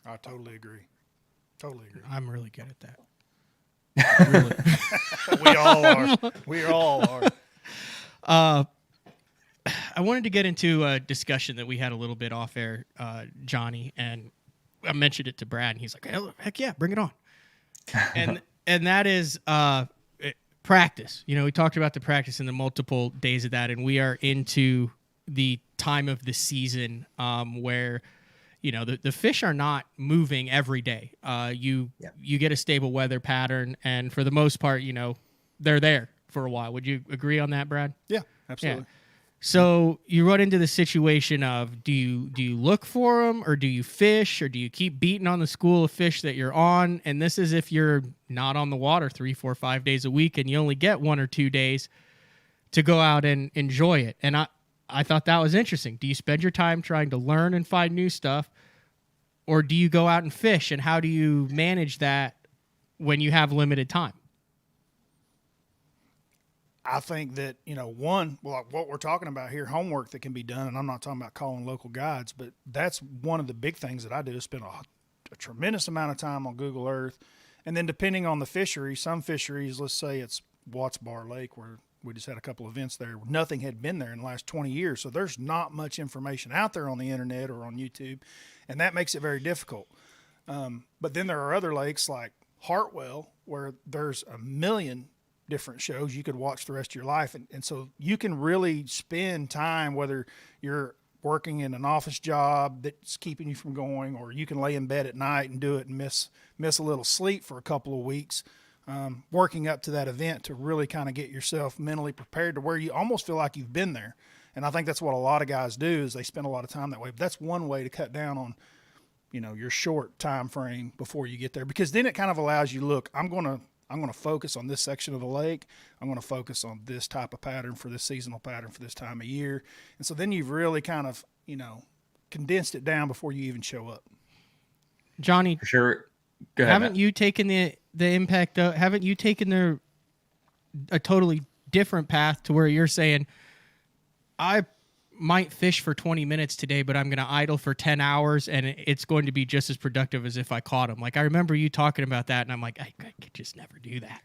I totally agree. Totally agree. I'm really good at that. Really. We all are. We all are. I wanted to get into a discussion that we had a little bit off air, Johnny, and I mentioned it to Brad, and he's like, hey, heck yeah, bring it on. and that is practice. You know, we talked about the practice and the multiple days of that, and we are into the time of the season where, you know, the fish are not moving every day. You get a stable weather pattern, and for the most part, you know, they're there for a while. Would you agree on that, Brad? Yeah, absolutely. Yeah. So you run into the situation of, do you look for them, or do you fish, or do you keep beating on the school of fish that you're on? And this is if you're not on the water 3, 4, 5 days a week and you only get 1 or 2 days to go out and enjoy it. And I thought that was interesting. Do you spend your time trying to learn and find new stuff, or do you go out and fish? And how do you manage that when you have limited time? I think that, you know, like what we're talking about here, homework that can be done, and I'm not talking about calling local guides, but that's one of the big things that I do, is spend a tremendous amount of time on Google Earth. And then depending on the fishery, some fisheries, let's say it's Watts Bar Lake, where we just had a couple events there, nothing had been there in the last 20 years. So there's not much information out there on the internet or on YouTube, and that makes it very difficult. But then there are other lakes like Hartwell, where there's a million different shows you could watch the rest of your life. And so you can really spend time, whether you're working in an office job that's keeping you from going, or you can lay in bed at night and do it and miss a little sleep for a couple of weeks, working up to that event to really kind of get yourself mentally prepared to where you almost feel like you've been there. And I think that's what a lot of guys do, is they spend a lot of time that way. But that's one way to cut down on, you know, your short time frame before you get there, because then it kind of allows you, look, I'm going to I'm going to focus on this section of the lake. I'm going to focus on this type of pattern for this seasonal pattern for this time of year. And so then you've really kind of, condensed it down before you even show up. Jonny, For sure. Go ahead, haven't Matt. you taken the impact? Haven't you taken a totally different path to where you're saying, I might fish for 20 minutes today, but I'm going to idle for 10 hours and it's going to be just as productive as if I caught them. Like, I remember you talking about that and I'm like, I could just never do that.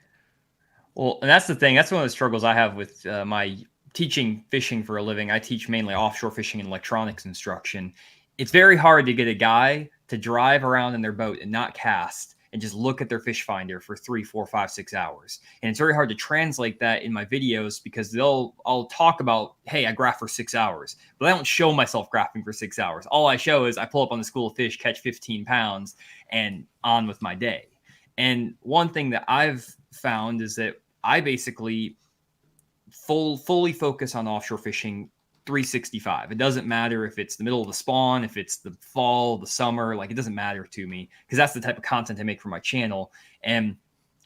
Well, and that's the thing. That's one of the struggles I have with my teaching fishing for a living. I teach mainly offshore fishing and electronics instruction. It's very hard to get a guy to drive around in their boat and not cast and just look at their fish finder for 3, 4, 5, 6 hours. And it's very hard to translate that in my videos because I'll talk about, hey, I graph for 6 hours, but I don't show myself graphing for 6 hours. All I show is I pull up on the school of fish, catch 15 pounds, and on with my day. And one thing that I've found is that I basically fully focus on offshore fishing 365. It doesn't matter if it's the middle of the spawn, if it's the fall, the summer, like it doesn't matter to me because that's the type of content I make for my channel. And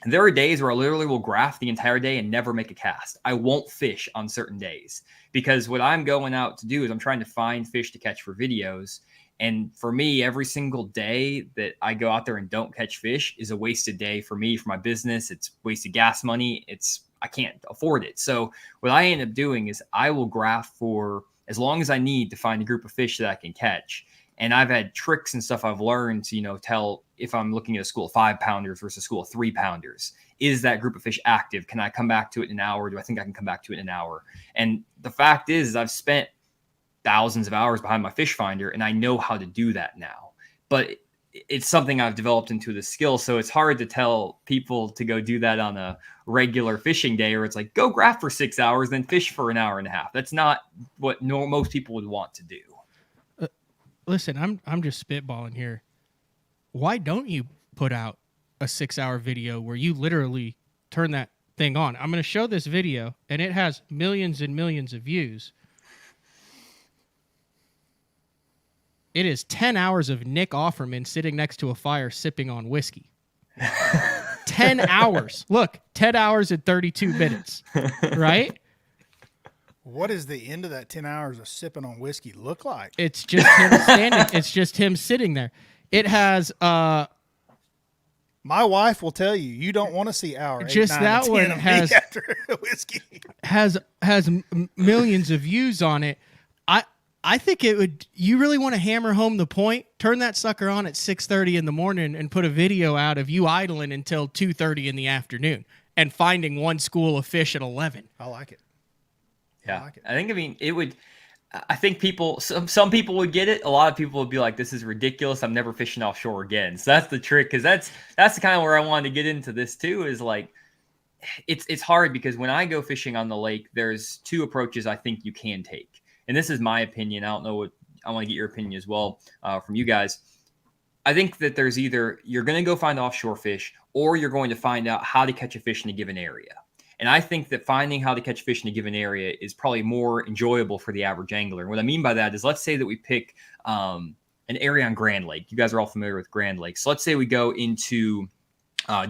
there are days where I literally will graph the entire day and never make a cast. I won't fish on certain days because what I'm going out to do is I'm trying to find fish to catch for videos. And for me, every single day that I go out there and don't catch fish is a wasted day for me, for my business. It's wasted gas money. I can't afford it. So what I end up doing is I will graph for as long as I need to find a group of fish that I can catch. And I've had tricks and stuff I've learned to, tell if I'm looking at a school of 5-pounders versus a school of 3-pounders. Is that group of fish active? Can I come back to it in an hour? Do I think I can come back to it in an hour? And the fact is I've spent thousands of hours behind my fish finder and I know how to do that now. But it's something I've developed into the skill. So it's hard to tell people to go do that on a regular fishing day, or it's like, go graph for 6 hours, then fish for an hour and a half. That's not what most people would want to do. Listen, I'm just spitballing here. Why don't you put out a 6-hour video where you literally turn that thing on? I'm going to show this video and it has millions and millions of views. It is 10 hours of Nick Offerman sitting next to a fire sipping on whiskey. 10 hours. Look, 10 hours and 32 minutes, right? What does the end of that 10 hours of sipping on whiskey look like? It's just him standing. It's just him sitting there. It has... My wife will tell you, you don't want to see hour 8, just 9, that and 10 one of me has after whiskey. has millions of views on it. I think it would. You really want to hammer home the point? Turn that sucker on at 6:30 in the morning and put a video out of you idling until 2:30 in the afternoon and finding one school of fish at 11. I like it. Yeah, it would. I think some people would get it. A lot of people would be like, "This is ridiculous. I'm never fishing offshore again." So that's the trick, because that's the kind of where I wanted to get into this too. Is like, it's hard because when I go fishing on the lake, there's 2 approaches I think you can take. And this is my opinion. I don't know what I want to get your opinion as well from you guys. I think that there's either you're going to go find offshore fish or you're going to find out how to catch a fish in a given area. And I think that finding how to catch fish in a given area is probably more enjoyable for the average angler. And what I mean by that is, let's say that we pick an area on Grand Lake. You guys are all familiar with Grand Lake. So let's say we go into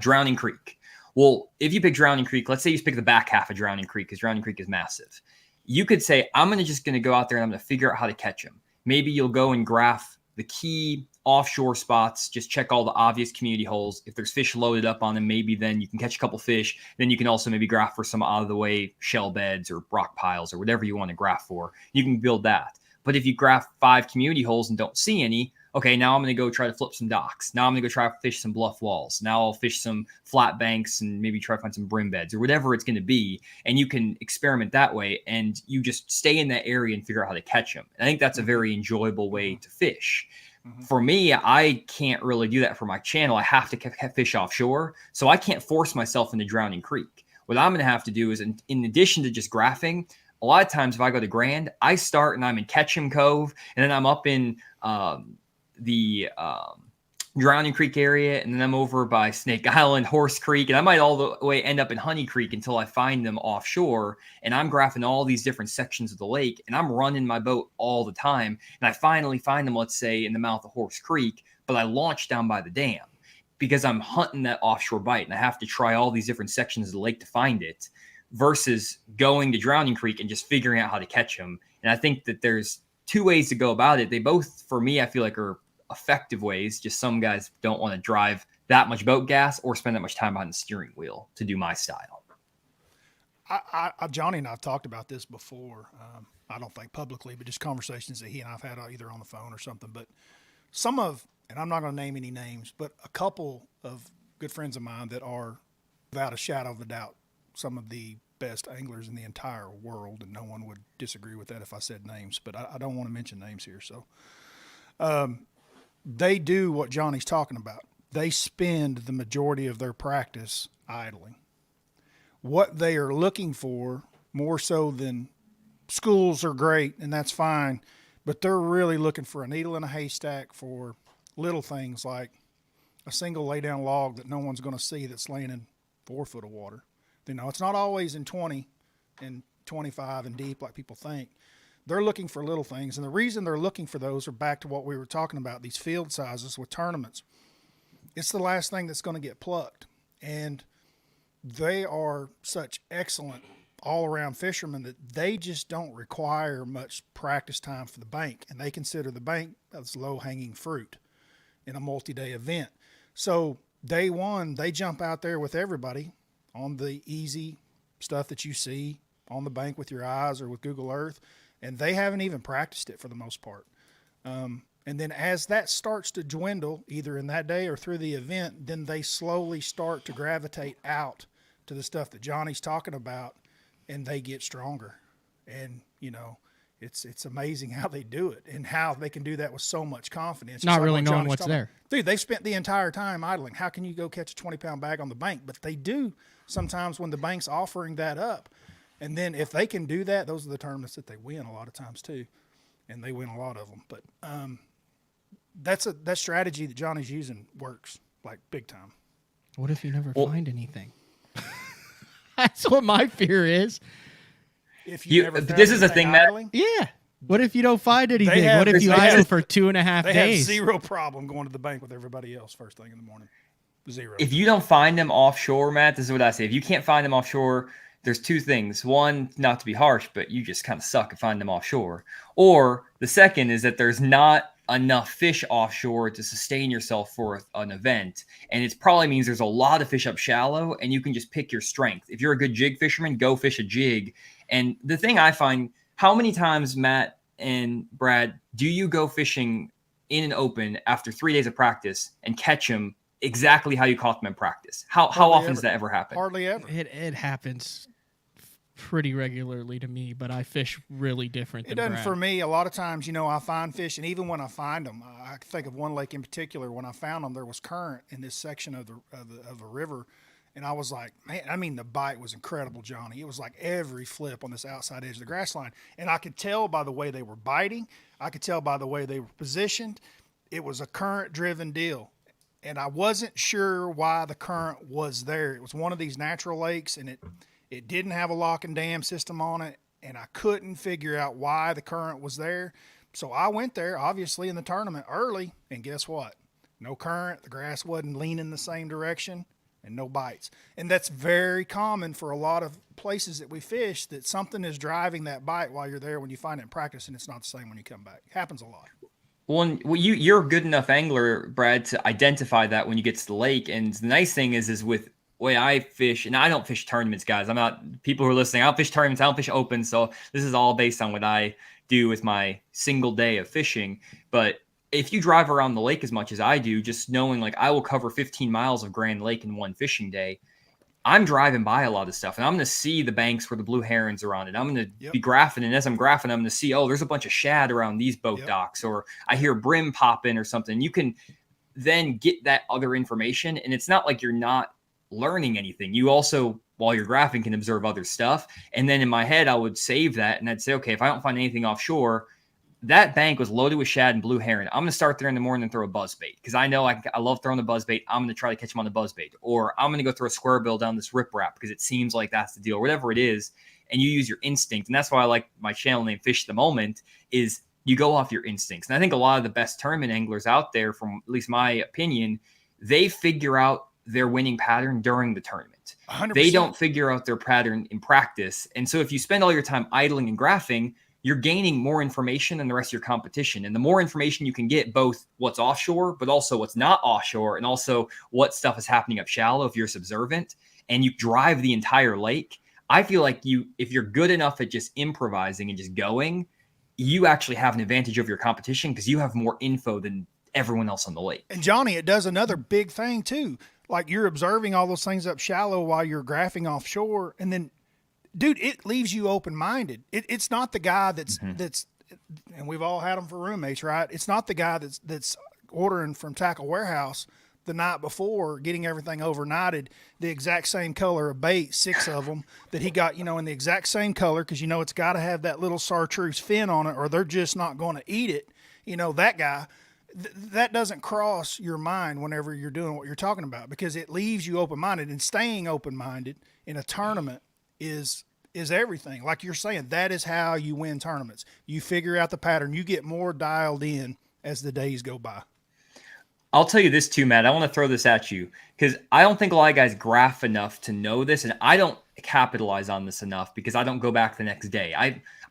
Drowning Creek. Well, if you pick Drowning Creek, let's say you pick the back half of Drowning Creek because Drowning Creek is massive. You could say, I'm just going to go out there and I'm going to figure out how to catch them. Maybe you'll go and graph the key offshore spots, just check all the obvious community holes. If there's fish loaded up on them, maybe then you can catch a couple fish. Then you can also maybe graph for some out of the way shell beds or rock piles or whatever you want to graph for. You can build that. But if you graph 5 community holes and don't see any, okay, now I'm going to go try to flip some docks. Now I'm going to go try to fish some bluff walls. Now I'll fish some flat banks and maybe try to find some brim beds or whatever it's going to be. And you can experiment that way and you just stay in that area and figure out how to catch them. And I think that's a very enjoyable way to fish. For me, I can't really do that for my channel. I have to fish offshore. So I can't force myself into Drowning Creek. What I'm going to have to do is, in addition to just graphing, a lot of times if I go to Grand, I start and I'm in Ketchum Cove, and then I'm up in the Drowning Creek area, and then I'm over by Snake Island, Horse Creek, and I might all the way end up in Honey Creek until I find them offshore, and I'm graphing all these different sections of the lake, and I'm running my boat all the time, and I finally find them, let's say, in the mouth of Horse Creek, but I launch down by the dam. because I'm hunting that offshore bite and I have to try all these different sections of the lake to find it versus going to Drowning Creek and just figuring out how to catch them. And I think that there's two ways to go about it. They both, for me, I feel like are effective ways. Just some guys don't want to drive that much boat gas or spend that much time behind the steering wheel to do my style. Johnny and I've talked about this before. I don't think publicly, but just conversations that he and I've had either on the phone or something. But and I'm not going to name any names, but a couple of good friends of mine that are, without a shadow of a doubt, some of the best anglers in the entire world, and no one would disagree with that if I said names, but I don't want to mention names here. So they do what Johnny's talking about. They spend the majority of their practice idling. What they are looking for, more so than schools are great, and that's fine, but they're really looking for a needle in a haystack for little things like a single lay-down log that no one's going to see that's laying in 4 foot of water. You know, it's not always in 20 and 25 and deep like people think. They're looking for little things, and the reason they're looking for those are back to what we were talking about, these field sizes with tournaments. It's the last thing that's going to get plucked, and they are such excellent all-around fishermen that they just don't require much practice time for the bank, and they consider the bank as low-hanging fruit in a multi-day event. So day one, they jump out there with everybody on the easy stuff that you see on the bank with your eyes or with Google Earth, and they haven't even practiced it for the most part. And then as that starts to dwindle, either in that day or through the event, then they slowly start to gravitate out to the stuff that Johnny's talking about, and they get stronger. And, you know, it's amazing how they do it and how they can do that with so much confidence. Not really knowing what's there. Dude, they spent the entire time idling. How can you go catch a 20-pound bag on the bank? But they do sometimes when the bank's offering that up. And then if they can do that, those are the tournaments that they win a lot of times too. And they win a lot of them. But that strategy that Johnny's using works, like, big time. What if you never find anything? That's what my fear is. If you never this is a thing, Matt. Yeah. What if you don't find anything? What if you idle for 2.5 days? They have zero problem going to the bank with everybody else first thing in the morning. Zero. If you don't find them offshore, Matt, this is what I say. If you can't find them offshore, there's two things. One, not to be harsh, but you just kind of suck at finding them offshore. Or the second is that there's not enough fish offshore to sustain yourself for an event. And it probably means there's a lot of fish up shallow and you can just pick your strength. If you're a good jig fisherman, go fish a jig. And the thing I find, how many times, Matt and Brad, do you go fishing in an open after 3 days of practice and catch them exactly how you caught them in practice? How often does that ever happen? Hardly ever. It happens pretty regularly to me, but I fish really different than It doesn't Brad. for me. A lot of times, you know, I find fish, and even when I find them, I think of one lake in particular. When I found them, there was current in this section of the river, and I was like, man, I mean, the bite was incredible, Johnny. It was like every flip on this outside edge of the grass line, and I could tell by the way they were biting. I could tell by the way they were positioned. It was a current-driven deal, and I wasn't sure why the current was there. It was one of these natural lakes, and it didn't have a lock and dam system on it, and I couldn't figure out why the current was there. So I went there, obviously, in the tournament early, and guess what? No current, the grass wasn't leaning the same direction, and no bites. And that's very common for a lot of places that we fish, that something is driving that bite while you're there when you find it in practice, and it's not the same when you come back. It happens a lot. Well, you're a good enough angler, Brad, to identify that when you get to the lake. And the nice thing is with the way I fish, and I don't fish tournaments, guys. I'm not, people who are listening, I don't fish tournaments, I don't fish open. So this is all based on what I do with my single day of fishing. But if you drive around the lake as much as I do, just knowing like I will cover 15 miles of Grand Lake in one fishing day, I'm driving by a lot of stuff, and I'm going to see the banks where the blue herons are on it. I'm going to be graphing, and as I'm graphing, I'm going to see, oh, there's a bunch of shad around these boat docks, or I hear brim pop in or something. You can then get that other information, and it's not like you're not learning anything. You also, while you're graphing, can observe other stuff. And then in my head, I would save that, and I'd say, okay, if I don't find anything offshore, that bank was loaded with shad and blue heron. I'm going to start there in the morning and throw a buzzbait because I know I love throwing the buzzbait. I'm going to try to catch him on the buzzbait, or I'm going to go throw a square bill down this riprap because it seems like that's the deal, whatever it is. And you use your instinct. And that's why I like my channel name Fish the Moment, is you go off your instincts. And I think a lot of the best tournament anglers out there, from at least my opinion, they figure out their winning pattern during the tournament. 100%. They don't figure out their pattern in practice. And so if you spend all your time idling and graphing, you're gaining more information than the rest of your competition. And the more information you can get, both what's offshore, but also what's not offshore, and also what stuff is happening up shallow if you're subservient, and you drive the entire lake, I feel like if you're good enough at just improvising and just going, you actually have an advantage over your competition because you have more info than everyone else on the lake. And Johnny, it does another big thing too. Like you're observing all those things up shallow while you're graphing offshore, and then, dude, it leaves you open-minded. It's not the guy that's, and we've all had them for roommates, right? It's not the guy that's ordering from Tackle Warehouse the night before, getting everything overnighted, the exact same color of bait, 6 of them, that he got, in the exact same color, because, it's got to have that little chartreuse fin on it or they're just not going to eat it. That guy, that doesn't cross your mind whenever you're doing what you're talking about, because it leaves you open-minded, and staying open-minded in a tournament is everything. Like you're saying, that is how you win tournaments. You figure out the pattern. You get more dialed in as the days go by. I'll tell you this too, Matt. I want to throw this at you because I don't think a lot of guys graph enough to know this, and I don't capitalize on this enough because I don't go back the next day.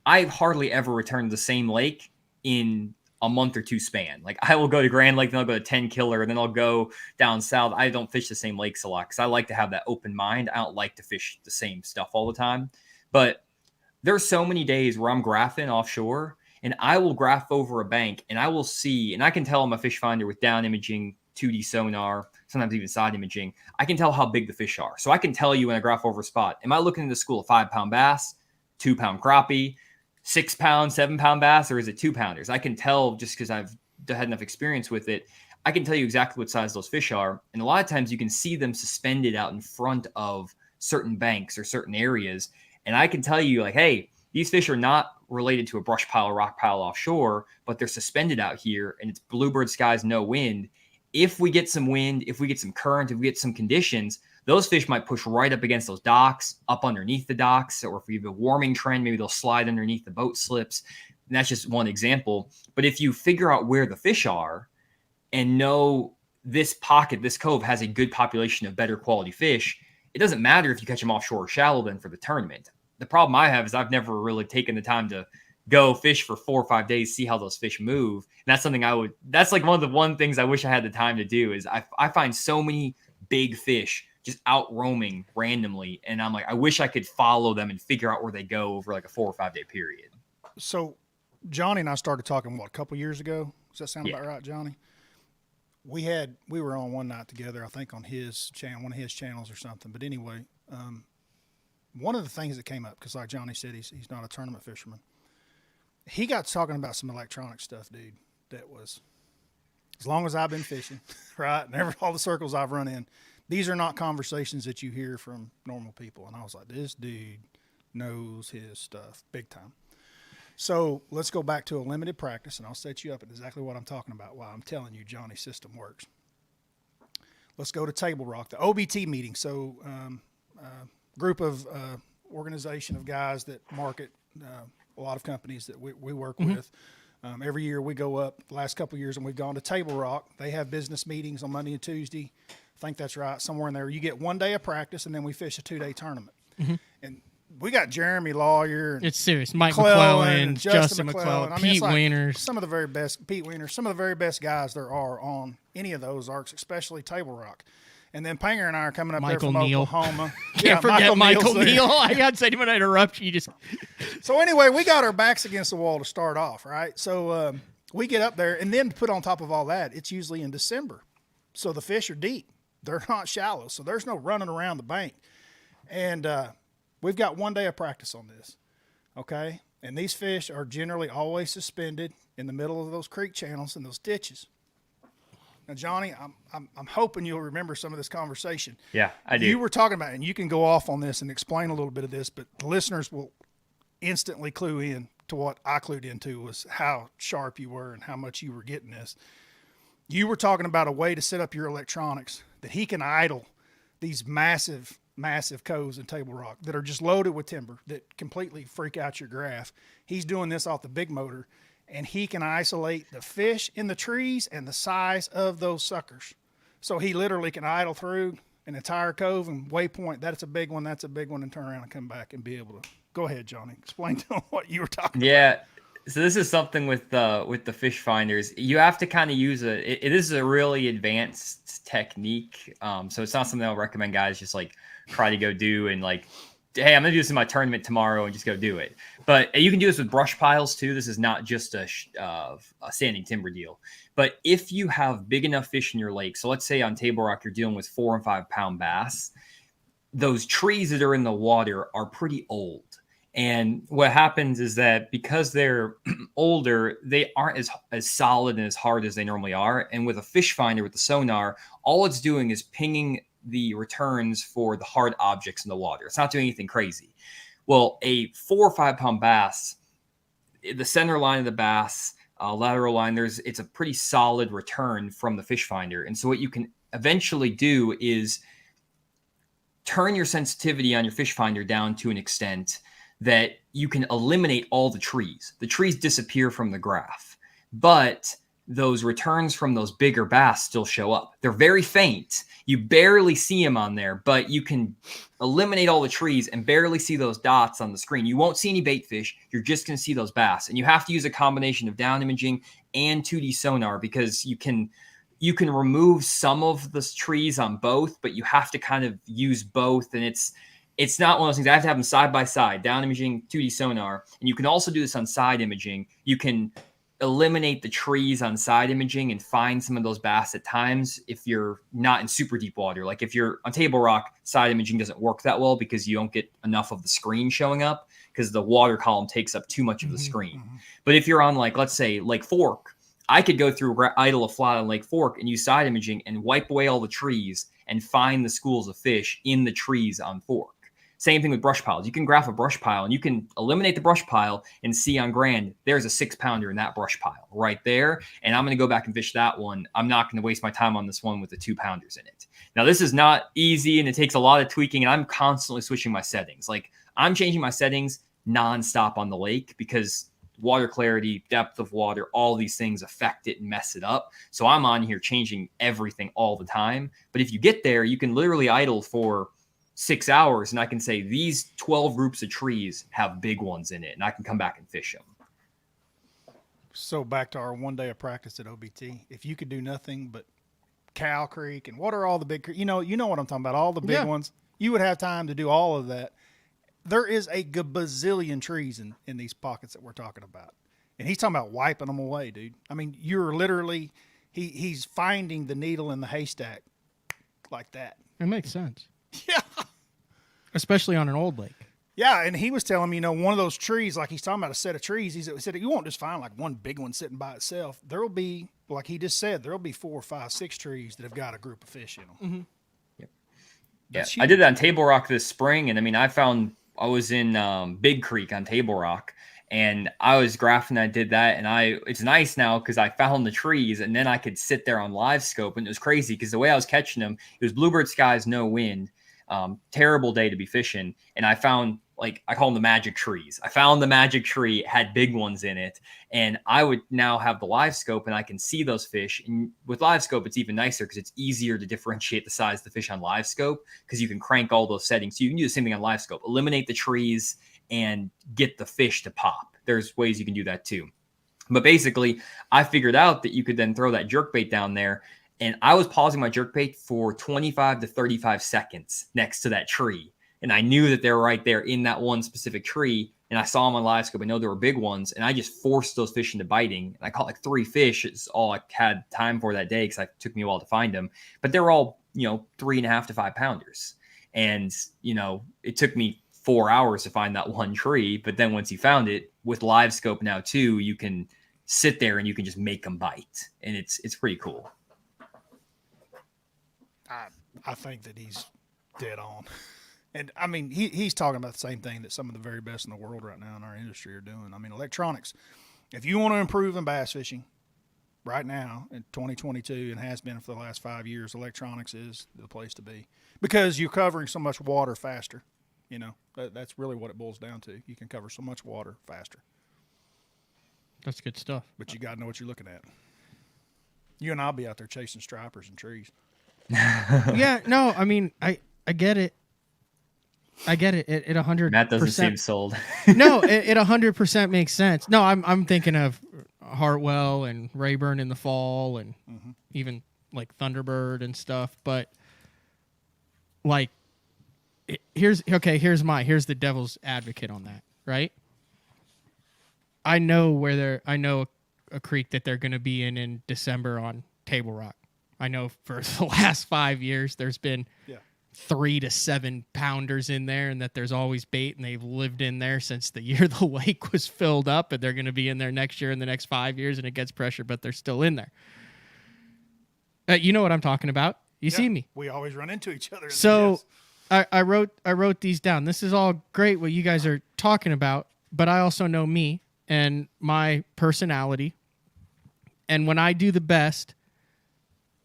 I hardly ever return to the same lake in a month or two span. Like I will go to Grand Lake, then I'll go to 10 Killer, and then I'll go down south. I don't fish the same lakes a lot because I like to have that open mind. I don't like to fish the same stuff all the time. But there's so many days where I'm graphing offshore, and I will graph over a bank, and I will see, and I can tell I'm a fish finder with down imaging, 2D sonar, sometimes even side imaging. I can tell how big the fish are. So I can tell you when I graph over a spot, am I looking at the school of 5-pound bass, 2-pound crappie, 6-pound, 7-pound bass, or is it 2-pounders? I can tell just because I've had enough experience with it. I can tell you exactly what size those fish are. And a lot of times you can see them suspended out in front of certain banks or certain areas. And I can tell you, like, hey, these fish are not related to a brush pile or rock pile offshore, but they're suspended out here, and it's bluebird skies, no wind. If we get some wind, if we get some current, if we get some conditions, those fish might push right up against those docks, up underneath the docks, or if we have a warming trend, maybe they'll slide underneath the boat slips. And that's just one example. But if you figure out where the fish are and know this pocket, this cove has a good population of better quality fish, it doesn't matter if you catch them offshore or shallow then for the tournament. The problem I have is I've never really taken the time to go fish for 4 or 5 days, see how those fish move. And that's something that's like one of the things I wish I had the time to do is I find so many big fish just out roaming randomly. And I'm like, I wish I could follow them and figure out where they go over like a 4 or 5 day period. So Johnny and I started talking, a couple years ago? Does that sound about right, Johnny? We were on one night together, I think on his channel, one of his channels or something. But anyway, one of the things that came up, because like Johnny said, he's not a tournament fisherman. He got talking about some electronic stuff, dude, that was, as long as I've been fishing, right, and all the circles I've run in, these are not conversations that you hear from normal people. And I was like, this dude knows his stuff big time. So let's go back to a limited practice, and I'll set you up at exactly what I'm talking about while I'm telling you Johnny's system works. Let's go to Table Rock, the OBT meeting. So group of organization of guys that market a lot of companies that we work with. Every year we go up, the last couple of years, and we've gone to Table Rock. They have business meetings on Monday and Tuesday. I think that's right, somewhere in there. You get 1 day of practice, and then we fish a 2-day tournament. And we got Jeremy Lawyer. And it's serious. Mike McClellan, Justin McClellan, Pete Wieners. Some of the very best, Pete Wieners, some of the very best guys there are on any of those arcs, especially Table Rock. And then Panger and I are coming up Michael there from Neal. Oklahoma. Can't forget Michael Neal. I got to say, when I interrupt you, So anyway, we got our backs against the wall to start off, right? So we get up there, and then to put on top of all that, it's usually in December. So the fish are deep. They're not shallow, so there's no running around the bank. And we've got 1 day of practice on this, okay? And these fish are generally always suspended in the middle of those creek channels and those ditches. Now, Johnny, I'm hoping you'll remember some of this conversation. Yeah, I do. You were talking about, and you can go off on this and explain a little bit of this, but the listeners will instantly clue in to what I clued into was how sharp you were and how much you were getting this. You were talking about a way to set up your electronics that he can idle these massive coves in Table Rock that are just loaded with timber that completely freak out your graph. He's doing this off the big motor, and he can isolate the fish in the trees and the size of those suckers. So he literally can idle through an entire cove and waypoint. That's a big one. That's a big one, and turn around and come back and be able to. Go ahead, Johnny. Explain to him what you were talking about. Yeah. So this is something with the fish finders. You have to kind of use it is a really advanced technique. So it's not something I'll recommend guys just like try to go do and like, hey, I'm gonna do this in my tournament tomorrow and just go do it. But you can do this with brush piles too. This is not just a standing timber deal. But if you have big enough fish in your lake, so let's say on Table Rock you're dealing with 4 and 5 pound bass, those trees that are in the water are pretty old. And what happens is that because they're older, they aren't as solid and as hard as they normally are. And with a fish finder with the sonar, all it's doing is pinging the returns for the hard objects in the water. It's not doing anything crazy. Well, a 4 or 5 pound bass, the center line of the bass, lateral line, it's a pretty solid return from the fish finder. And so what you can eventually do is turn your sensitivity on your fish finder down to an extent that you can eliminate all the trees. The trees disappear from the graph, but those returns from those bigger bass still show up. They're very faint. You barely see them on there, but you can eliminate all the trees and barely see those dots on the screen. You won't see any bait fish. You're just going to see those bass. And you have to use a combination of down imaging and 2D sonar because you can remove some of the trees on both, but you have to kind of use both. And it's not one of those things. I have to have them side by side, down imaging, 2D sonar. And you can also do this on side imaging. You can eliminate the trees on side imaging and find some of those bass at times if you're not in super deep water. Like if you're on Table Rock, side imaging doesn't work that well because you don't get enough of the screen showing up because the water column takes up too much of the screen. But if you're on, like, let's say Lake Fork, I could go through idle a flat on Lake Fork and use side imaging and wipe away all the trees and find the schools of fish in the trees on Fork. Same thing with brush piles. You can graph a brush pile and you can eliminate the brush pile and see on Grand, there's a 6 pounder in that brush pile right there. And I'm going to go back and fish that one. I'm not going to waste my time on this one with the 2 pounders in it. Now, this is not easy and it takes a lot of tweaking, and I'm constantly switching my settings. Like, I'm changing my settings nonstop on the lake because water clarity, depth of water, all these things affect it and mess it up. So I'm on here changing everything all the time. But if you get there, you can literally idle for 6 hours and I can say these 12 groups of trees have big ones in it and I can come back and fish them. So back to our 1 day of practice at OBT, if you could do nothing but Cow Creek and what are all the big, you know what I'm talking about, all the big ones, you would have time to do all of that. There is a gazillion trees in these pockets that we're talking about. And he's talking about wiping them away, dude. I mean, you're literally, he's finding the needle in the haystack like that. It makes sense. Yeah. Especially on an old lake. Yeah, and he was telling me, one of those trees, like he's talking about a set of trees, he said you won't just find like one big one sitting by itself. There will be, like he just said, there will be 4, 5, 6 trees that have got a group of fish in them. Mm-hmm. Yep. Yeah, I did that on Table Rock this spring, and I mean, I was in Big Creek on Table Rock, and I was graphing. I did that, and it's nice now because I found the trees, and then I could sit there on live scope, and it was crazy because the way I was catching them, it was bluebird skies, no wind, terrible day to be fishing, and I found, like, I call them the magic trees. I found the magic tree, had big ones in it, and I would now have the live scope, and I can see those fish. And with live scope, it's even nicer because it's easier to differentiate the size of the fish on live scope because you can crank all those settings. So you can do the same thing on live scope, eliminate the trees and get the fish to pop. There's ways you can do that too. But basically, I figured out that you could then throw that jerkbait down there, and I was pausing my jerkbait for 25 to 35 seconds next to that tree. And I knew that they were right there in that one specific tree. And I saw them on live scope. I know there were big ones. And I just forced those fish into biting. And I caught like 3 fish. It's all I had time for that day because it took me a while to find them. But they were all, 3.5 to 5 pounders. And, it took me 4 hours to find that one tree. But then once you found it, with live scope now too, you can sit there and you can just make them bite. And it's pretty cool. I think that he's dead on. And I mean, he's talking about the same thing that some of the very best in the world right now in our industry are doing. I mean, electronics, if you want to improve in bass fishing right now in 2022 and has been for the last 5 years, electronics is the place to be because you're covering so much water faster. That's really what it boils down to. You can cover so much water faster. That's good stuff. But you got to know what you're looking at. You and I'll be out there chasing stripers and trees. Yeah, no, I mean, I get it. I get it. It 100%. Matt doesn't seem sold. No, it 100% makes sense. No, I'm thinking of Hartwell and Rayburn in the fall, and even like Thunderbird and stuff. But like, here's the devil's advocate on that, right? I know a creek that they're going to be in December on Table Rock. I know for the last 5 years there's been 3 to 7 pounders in there, and that there's always bait, and they've lived in there since the year the lake was filled up, and they're going to be in there next year and the next 5 years, and it gets pressure, but they're still in there. You know what I'm talking about. You see me. We always run into each other. So I wrote these down. This is all great what you guys are talking about, but I also know me and my personality. And when I do the best,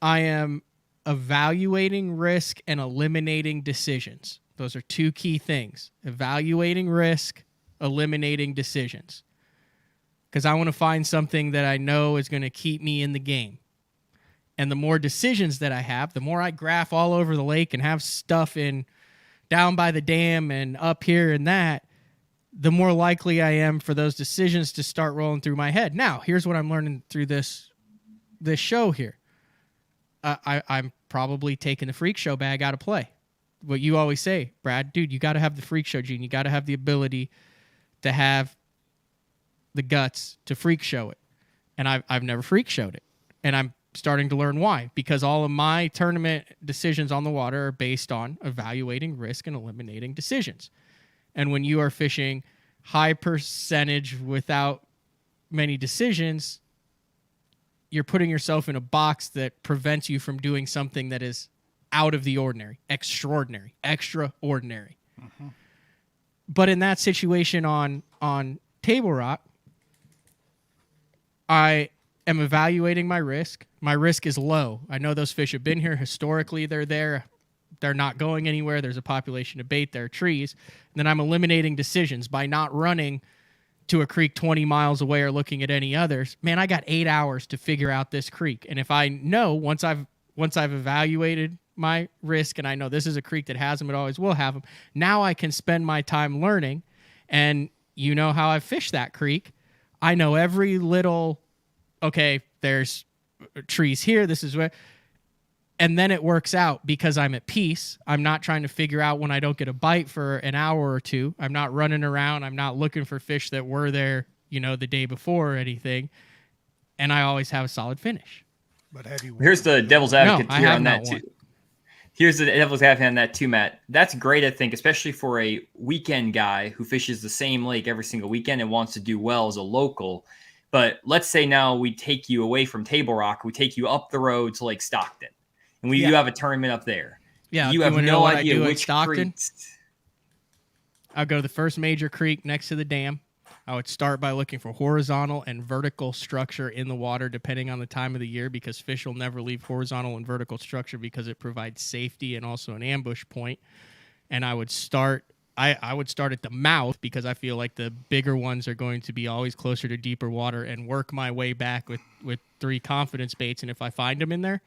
I am evaluating risk and eliminating decisions. Those are 2 key things. Evaluating risk, eliminating decisions. Because I want to find something that I know is going to keep me in the game. And the more decisions that I have, the more I graph all over the lake and have stuff in down by the dam and up here and that, the more likely I am for those decisions to start rolling through my head. Now, here's what I'm learning through this show here. I'm probably taking the freak show bag out of play. What you always say, Brad, dude, you got to have the freak show gene. You got to have the ability to have the guts to freak show it. And I've never freak showed it. And I'm starting to learn why. Because all of my tournament decisions on the water are based on evaluating risk and eliminating decisions. And when you are fishing high percentage without many decisions, you're putting yourself in a box that prevents you from doing something that is out of the ordinary, extraordinary. But in that situation on Table Rock, I am evaluating my risk. My risk is low. I know those fish have been here. Historically, they're there. They're not going anywhere. There's a population of bait. There are trees. And then I'm eliminating decisions by not running to a creek 20 miles away or looking at any others. Man, I got 8 hours to figure out this creek. And if I know once I've evaluated my risk and I know this is a creek that has them, it always will have them, now I can spend my time learning. And you know how I fish that creek. I know every little, okay, there's trees here. This is where. And then it works out because I'm at peace. I'm not trying to figure out when I don't get a bite for an hour or two. I'm not running around. I'm not looking for fish that were there, the day before or anything. And I always have a solid finish. But have you? Here's the devil's advocate here on that one. too. Here's the devil's advocate on that too, Matt. That's great, I think, especially for a weekend guy who fishes the same lake every single weekend and wants to do well as a local. But let's say now we take you away from Table Rock. We take you up the road to Lake Stockton. And you have a tournament up there. Yeah, you have no idea which Stockton. creeks. I'll go to the first major creek next to the dam. I would start by looking for horizontal and vertical structure in the water, depending on the time of the year, because fish will never leave horizontal and vertical structure because it provides safety and also an ambush point. And I would start. I would start at the mouth because I feel like the bigger ones are going to be always closer to deeper water, and work my way back with 3 confidence baits. And if I find them in there,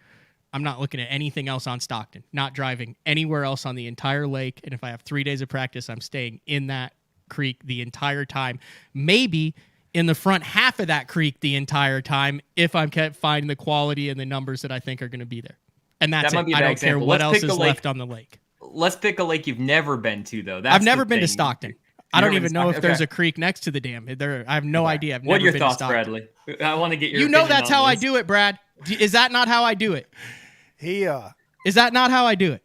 I'm not looking at anything else on Stockton, not driving anywhere else on the entire lake. And if I have 3 days of practice, I'm staying in that creek the entire time. Maybe in the front half of that creek the entire time if I'm kept finding the quality and the numbers that I think are going to be there. And that's that it. I don't care what else is left on the lake. Let's pick a lake you've never been to, though. I've never been to Stockton. I don't even know if there's a creek next to the dam. I have no idea. I've what are never your thoughts, Bradley? I want to get your opinion that's on how this. I do it, Brad. Is that not how I do it? Is that not how I do it?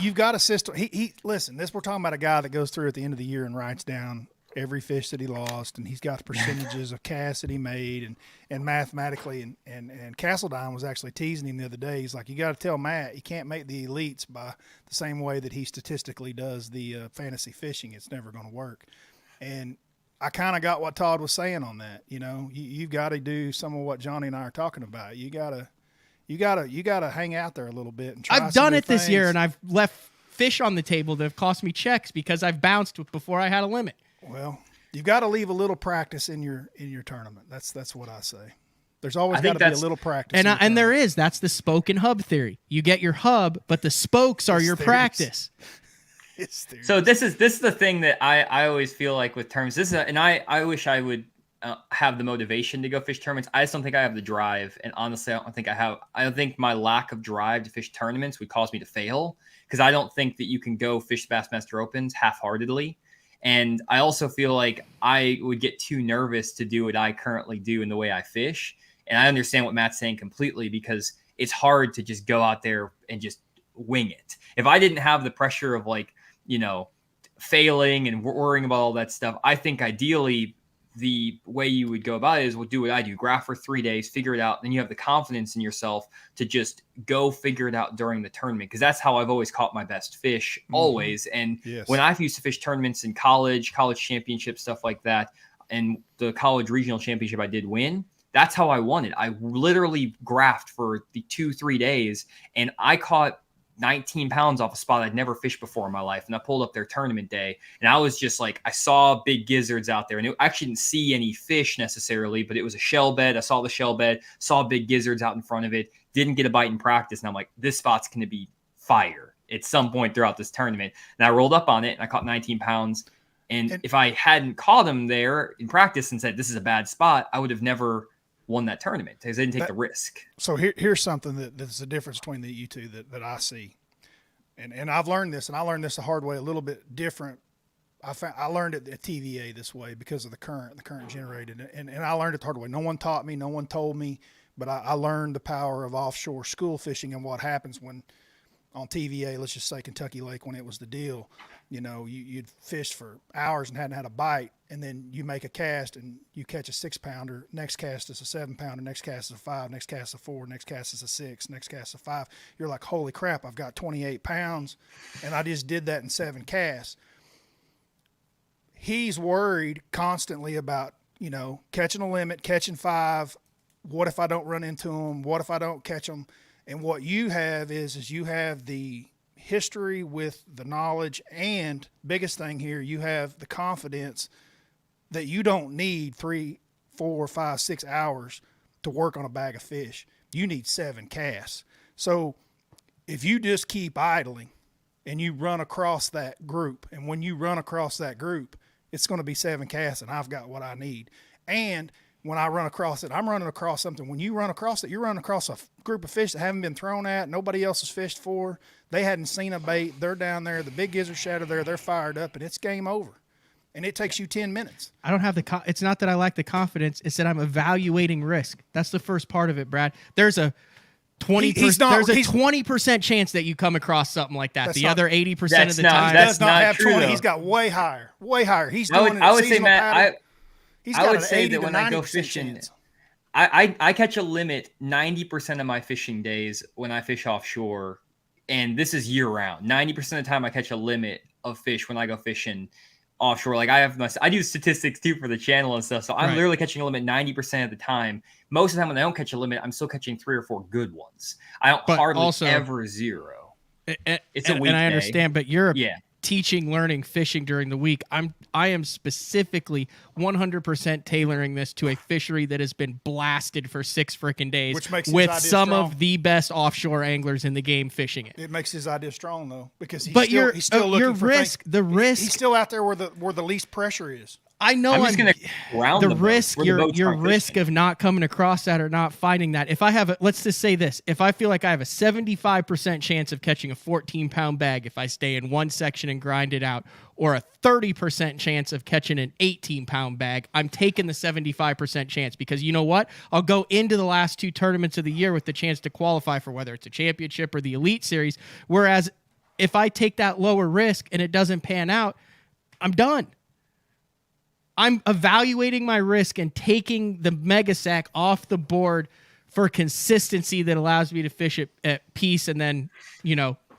You've got a system. Listen, we're talking about a guy that goes through at the end of the year and writes down every fish that he lost, and he's got percentages of casts that he made and mathematically and Castledine was actually teasing him the other day. He's like, you got to tell Matt you can't make the elites by the same way that he statistically does the fantasy fishing. It's never going to work. And I kind of got what Todd was saying on that. You've got to do some of what Johnny and I are talking about. You gotta hang out there a little bit and try. I've done it this year, and I've left fish on the table that have cost me checks because I've bounced before I had a limit. Well, you've got to leave a little practice in your tournament. That's what I say. There's always got to be a little practice. And there is. That's the spoke and hub theory. You get your hub, but the spokes are your practice. So this is the thing that I always feel like with tournaments. I wish I would have the motivation to go fish tournaments. I just don't think I have the drive, and honestly, I don't think my lack of drive to fish tournaments would cause me to fail, because I don't think that you can go fish Bassmaster Opens half-heartedly. And I also feel like I would get too nervous to do what I currently do in the way I fish. And I understand what Matt's saying completely, because it's hard to just go out there and just wing it. If I didn't have the pressure of failing and worrying about all that stuff, I think ideally the way you would go about it is, do what I do, graph for 3 days, figure it out. Then you have the confidence in yourself to just go figure it out during the tournament. Cause that's how I've always caught my best fish always. And when I used to fish tournaments in college championships, stuff like that, and the college regional championship I did win, that's how I won it. I literally graphed for the 2-3 days, and I caught 19 pounds off a spot I'd never fished before in my life. And I pulled up their tournament day, and I was just like, I saw big gizzards out there, and I actually didn't see any fish necessarily, but it was a shell bed. I saw the shell bed, saw big gizzards out in front of it, didn't get a bite in practice. And I'm like, this spot's going to be fire at some point throughout this tournament. And I rolled up on it, and I caught 19 pounds. And if I hadn't caught them there in practice and said, this is a bad spot, I would have never won that tournament because I didn't take the risk. So here's something that's the difference between you two that I see. And I've learned this, and I learned this the hard way, a little bit different. I learned it at TVA this way because of the current generated. And I learned it the hard way. No one taught me, no one told me, but I learned the power of offshore school fishing and what happens when on TVA, let's just say Kentucky Lake, when it was the deal, you'd fished for hours and hadn't had a bite, and then you make a cast and you catch a 6-pounder. Next cast is a 7-pounder. Next cast is a 5. Next cast is a 4. Next cast is a 6. Next cast is a 5. You're like, holy crap! I've got 28 pounds, and I just did that in 7 casts. He's worried constantly about catching a limit, catching 5. What if I don't run into them? What if I don't catch them? And what you have is you have the history with the knowledge, and biggest thing here, you have the confidence that you don't need 3, 4, 5, 6 hours to work on a bag of fish. You need 7 casts. So if you just keep idling and you run across that group, and when you run across that group, it's going to be 7 casts, and I've got what I need. And when I run across it, I'm running across something. When you run across it, you're running across a group of fish that haven't been thrown at, nobody else has fished for. They hadn't seen a bait. They're down there. The big gizzard shad are there. They're fired up, and it's game over. And it takes you 10 minutes. I don't have it's not that I lack the confidence. It's that I'm evaluating risk. That's the first part of it, Brad. There's a 20% chance that you come across something like that. The other 80% of the time, does not have true, 20. He's got way higher. He's doing it. I would say, Matt, I would say that when I go fishing, I catch a limit 90% of my fishing days when I fish offshore, and this is year round. 90% of the time I catch a limit of fish when I go fishing offshore. Like I do statistics too for the channel and stuff, so I'm literally catching a limit 90% of the time. Most of the time when I don't catch a limit, I'm still catching 3 or 4 good ones. I don't hardly ever zero. It's a weekday. And I understand, but you're teaching, learning, fishing during the week. I am specifically 100% tailoring this to a fishery that has been blasted for 6 freaking days, which makes with some of the best offshore anglers in the game fishing it. It makes his idea strong though, because he's still looking for risk. The risk. He's still out there where the least pressure is. I know I'm just going to ground the risk. Your risk of not coming across that or not finding that. If I have let's just say this: if I feel like I have a 75% chance of catching a 14-pound bag if I stay in one section and grind it out, or a 30% chance of catching an 18-pound bag, I'm taking the 75% chance, because you know what? I'll go into the last 2 tournaments of the year with the chance to qualify for whether it's a championship or the Elite Series. Whereas if I take that lower risk and it doesn't pan out, I'm done. I'm evaluating my risk and taking the mega sack off the board for consistency that allows me to fish at peace, and then,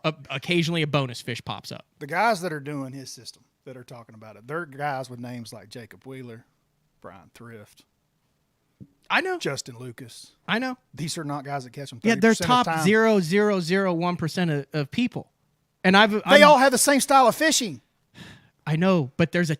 occasionally a bonus fish pops up. The guys that are doing his system, that are talking about it, they're guys with names like Jacob Wheeler, Brian Thrift. I know. Justin Lucas. I know. These are not guys that catch them 30% Yeah, they're top of the time. 0.001% of people. And they all have the same style of fishing. I know, but there's a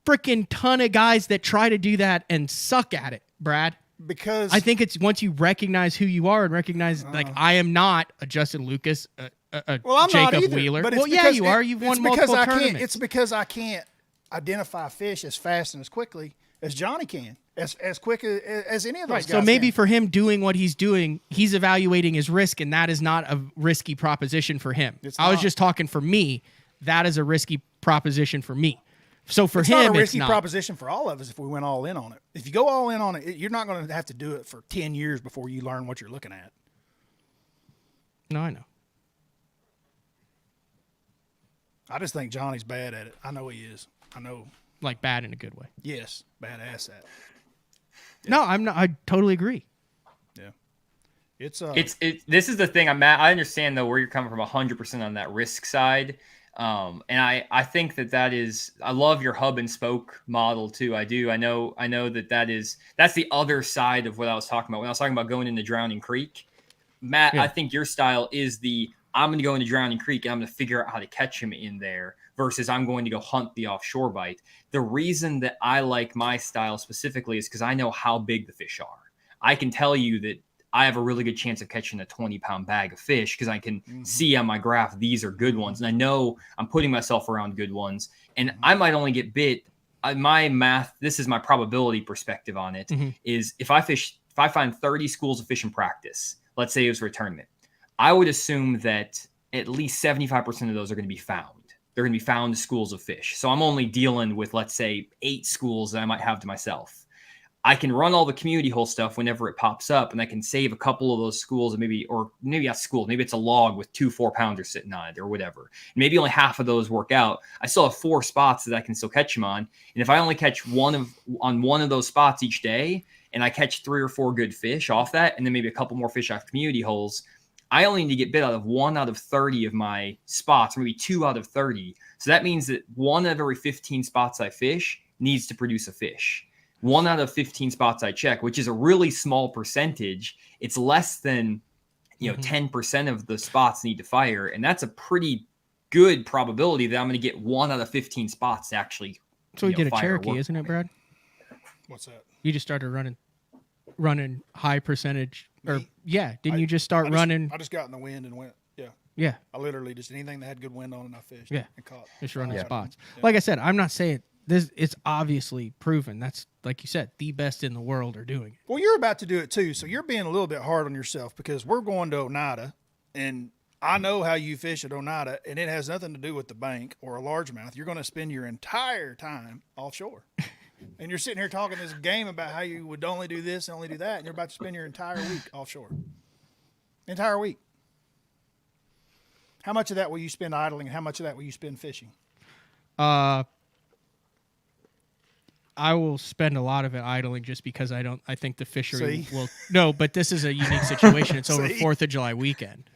freaking ton of guys that try to do that and suck at it, Brad. Because I think it's once you recognize who you are and recognize like I am not a Justin Lucas, a I'm Jacob not either, Wheeler. But Well, yeah, you are. You've won multiple tournaments. It's because I can't identify fish as fast and as quickly as Johnny can, as quick as any of those guys. So maybe can. for him doing what he's doing, he's evaluating his risk, and that is not a risky proposition for him. I was just talking for me. That is a risky proposition for me. So for it's him, not a risky it's not. proposition for all of us if we went all in on it. If you go all in on it, you're not going to have to do it for 10 years before you learn what you're looking at. No, I know. I just think Johnny's bad at it. I know he is. I know. Like bad in a good way. Yes, badass at it. Yeah. No, I'm not. I totally agree. Yeah. This is the thing. I understand though where you're coming from 100% on that risk side. And I think that is, I love your hub and spoke model too. I do. I know that's the other side of what I was talking about. When I was talking about going into Drowning Creek, Matt, I think your style is I'm going to go into Drowning Creek and I'm going to figure out how to catch him in there versus I'm going to go hunt the offshore bite. The reason that I like my style specifically is because I know how big the fish are. I can tell you that I have a really good chance of catching a 20-pound bag of fish because I can see on my graph these are good ones. And I know I'm putting myself around good ones. And I might only get bit. My math, this is my probability perspective on it, is if I find 30 schools of fish in practice, let's say it was for a tournament, I would assume that at least 75% of those are going to be found. They're going to be found schools of fish. So I'm only dealing with, let's say, 8 schools that I might have to myself. I can run all the community hole stuff whenever it pops up, and I can save a couple of those schools, maybe not schools. Maybe it's a log with 2 4-pounders sitting on it or whatever. Maybe only half of those work out. I still have 4 spots that I can still catch them on. And if I only catch on one of those spots each day, and I catch 3 or 4 good fish off that, and then maybe a couple more fish off community holes, I only need to get bit out of 1 out of 30 of my spots, maybe 2 out of 30. So that means that 1 out of every 15 spots I fish needs to produce a fish. 1 out of 15 spots I check, which is a really small percentage. It's less than 10% of the spots need to fire. And that's a pretty good probability that I'm going to get 1 out of 15 spots to actually So we did a Cherokee, isn't it, You What's that? You just started running high percentage. Didn't you just start running? I just got in the wind and went, Yeah. I literally just anything that had good wind on and I fished Yeah. and caught. Just running spots. Yeah. Like I said, I'm not saying this. It's obviously proven. That's, like you said, the best in the world are doing it. Well, you're about to do it too, so you're being a little bit hard on yourself because we're going to Oneida, and I know how you fish at Oneida, and it has nothing to do with the bank or a largemouth. You're going to spend your entire time offshore. And you're sitting here talking this game about how you would only do this and only do that, and you're about to spend your entire week offshore. Entire week. How much of that will you spend idling, and how much of that will you spend fishing? I will spend a lot of it idling just because I think the fishery will. No, but this is a unique situation. It's over 4th of July weekend.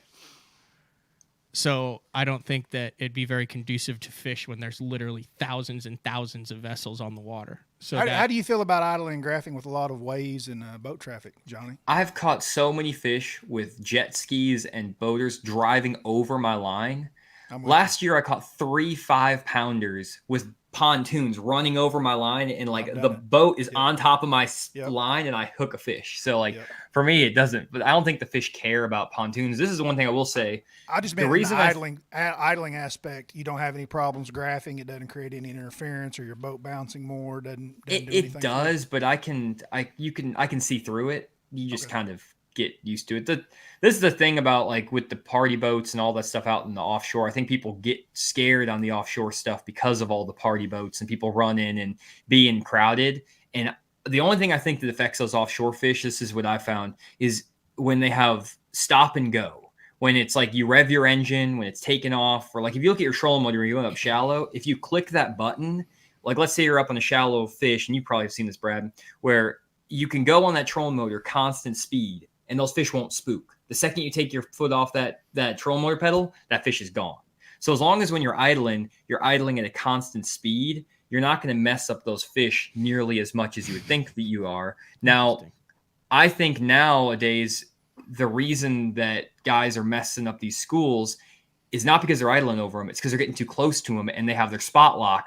So I don't think that it'd be very conducive to fish when there's literally thousands and thousands of vessels on the water. So how do you feel about idling and graphing with a lot of waves and boat traffic, Johnny? I've caught so many fish with jet skis and boaters driving over my line. Last year I caught 3 5-pounders with pontoons running over my line, and the boat is on top of my line, and I hook a fish. So for me, it doesn't. But I don't think the fish care about pontoons. This is the one thing I will say. I just meant the idling aspect. You don't have any problems graphing. It doesn't create any interference, or your boat bouncing more. It does, but I can see through it. You just kind of get used to it. This is the thing about with the party boats and all that stuff out in the offshore. I think people get scared on the offshore stuff because of all the party boats and people running and being crowded. And the only thing I think that affects those offshore fish, this is what I found, is when they have stop and go. When it's you rev your engine, when it's taken off, or if you look at your trolling motor and you're going up shallow, if you click that button, let's say you're up on a shallow fish, and you probably have seen this, Brad, where you can go on that trolling motor constant speed, and those fish won't spook. The second you take your foot off that trolling motor pedal, that fish is gone. So as long as when you're idling at a constant speed, you're not going to mess up those fish nearly as much as you would think that you are. Now, I think nowadays the reason that guys are messing up these schools is not because they're idling over them. It's because they're getting too close to them and they have their spot lock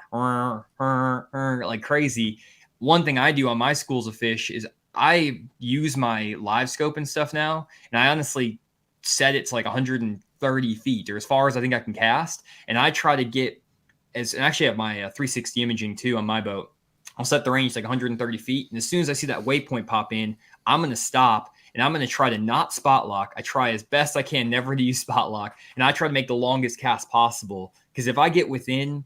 like crazy. One thing I do on my schools of fish is I use my live scope and stuff now, and I honestly set it to like 130 feet or as far as I think I can cast. And I try to get and actually I have my 360 imaging too on my boat. I'll set the range like 130 feet. And as soon as I see that waypoint pop in, I'm going to stop and I'm going to try to not spot lock. I try as best I can never to use spot lock. And I try to make the longest cast possible. Because if I get within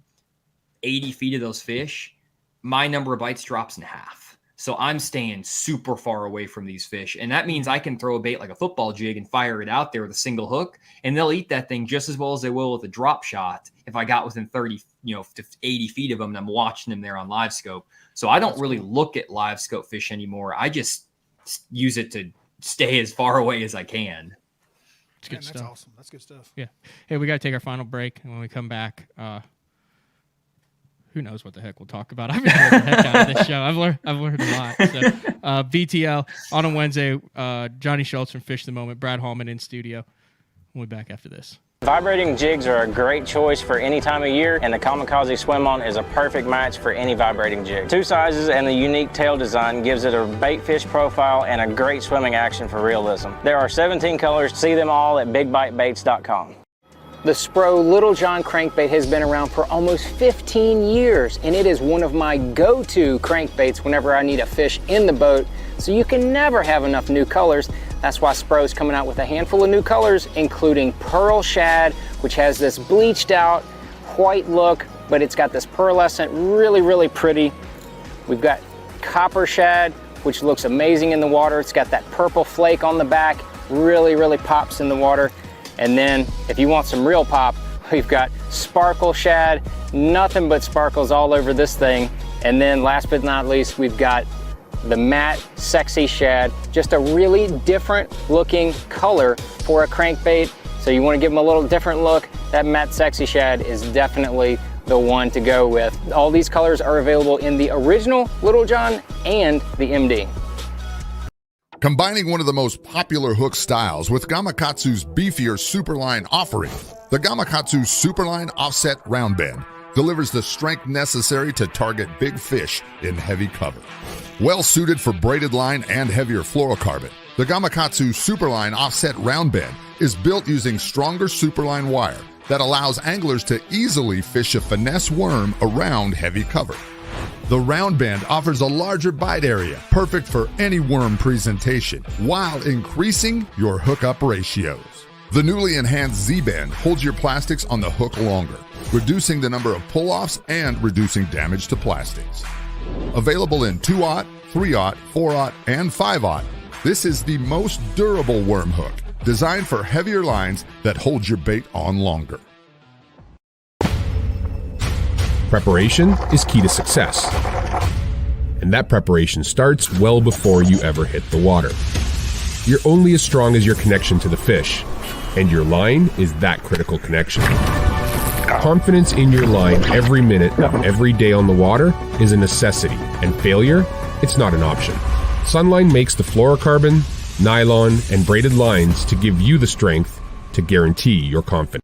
80 feet of those fish, my number of bites drops in half. So I'm staying super far away from these fish. And that means I can throw a bait like a football jig and fire it out there with a single hook. And they'll eat that thing just as well as they will with a drop shot if I got within 30, to 80 feet of them and I'm watching them there on live scope. So I don't really look at live scope fish anymore. I just use it to stay as far away as I can. That's good stuff. That's awesome. That's good stuff. Yeah. Hey, we got to take our final break. And when we come back, who knows what the heck we'll talk about. I've enjoyed the heck out of this show. I've learned a lot. So, BTL on a Wednesday, Jonny Schultz from Fish the Moment, Brad Hallman in studio. We'll be back after this. Vibrating jigs are a great choice for any time of year, and the Kamikaze Swim On is a perfect match for any vibrating jig. Two sizes and the unique tail design gives it a bait fish profile and a great swimming action for realism. There are 17 colors. See them all at bigbitebaits.com. The Spro Little John crankbait has been around for almost 15 years, and it is one of my go-to crankbaits whenever I need a fish in the boat, so you can never have enough new colors. That's why Spro's coming out with a handful of new colors, including Pearl Shad, which has this bleached out white look, but it's got this pearlescent, really, really pretty. We've got Copper Shad, which looks amazing in the water. It's got that purple flake on the back, really, really pops in the water. And then if you want some real pop, we've got Sparkle Shad, nothing but sparkles all over this thing. And then last but not least, we've got the matte Sexy Shad, just a really different looking color for a crankbait. So you want to give them a little different look, that matte Sexy Shad is definitely the one to go with. All these colors are available in the original Little John and the MD. Combining one of the most popular hook styles with Gamakatsu's beefier Superline offering, the Gamakatsu Superline Offset Round Bend delivers the strength necessary to target big fish in heavy cover. Well suited for braided line and heavier fluorocarbon, the Gamakatsu Superline Offset Round Bend is built using stronger Superline wire that allows anglers to easily fish a finesse worm around heavy cover. The round bend offers a larger bite area, perfect for any worm presentation, while increasing your hookup ratios. The newly enhanced Z-bend holds your plastics on the hook longer, reducing the number of pull-offs and reducing damage to plastics. Available in 2/0, 3/0, 4/0, and 5/0, this is the most durable worm hook, designed for heavier lines that hold your bait on longer. Preparation is key to success. And that preparation starts well before you ever hit the water. You're only as strong as your connection to the fish, and your line is that critical connection. Confidence in your line every minute of every day on the water is a necessity, and failure, it's not an option. Sunline makes the fluorocarbon, nylon, and braided lines to give you the strength to guarantee your confidence.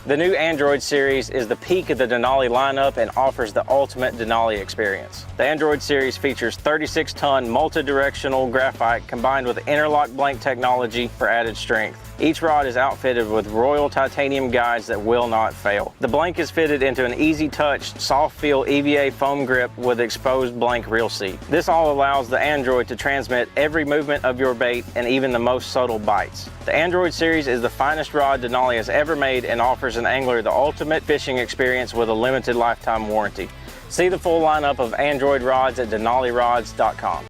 The new Android series is the peak of the Denali lineup and offers the ultimate Denali experience. The Android series features 36-ton multi-directional graphite combined with interlock blank technology for added strength. Each rod is outfitted with Royal titanium guides that will not fail. The blank is fitted into an easy-touch, soft-feel EVA foam grip with exposed blank reel seat. This all allows the Android to transmit every movement of your bait and even the most subtle bites. The Android series is the finest rod Denali has ever made and offers an angler the ultimate fishing experience with a limited lifetime warranty. See the full lineup of Android rods at denalirods.com.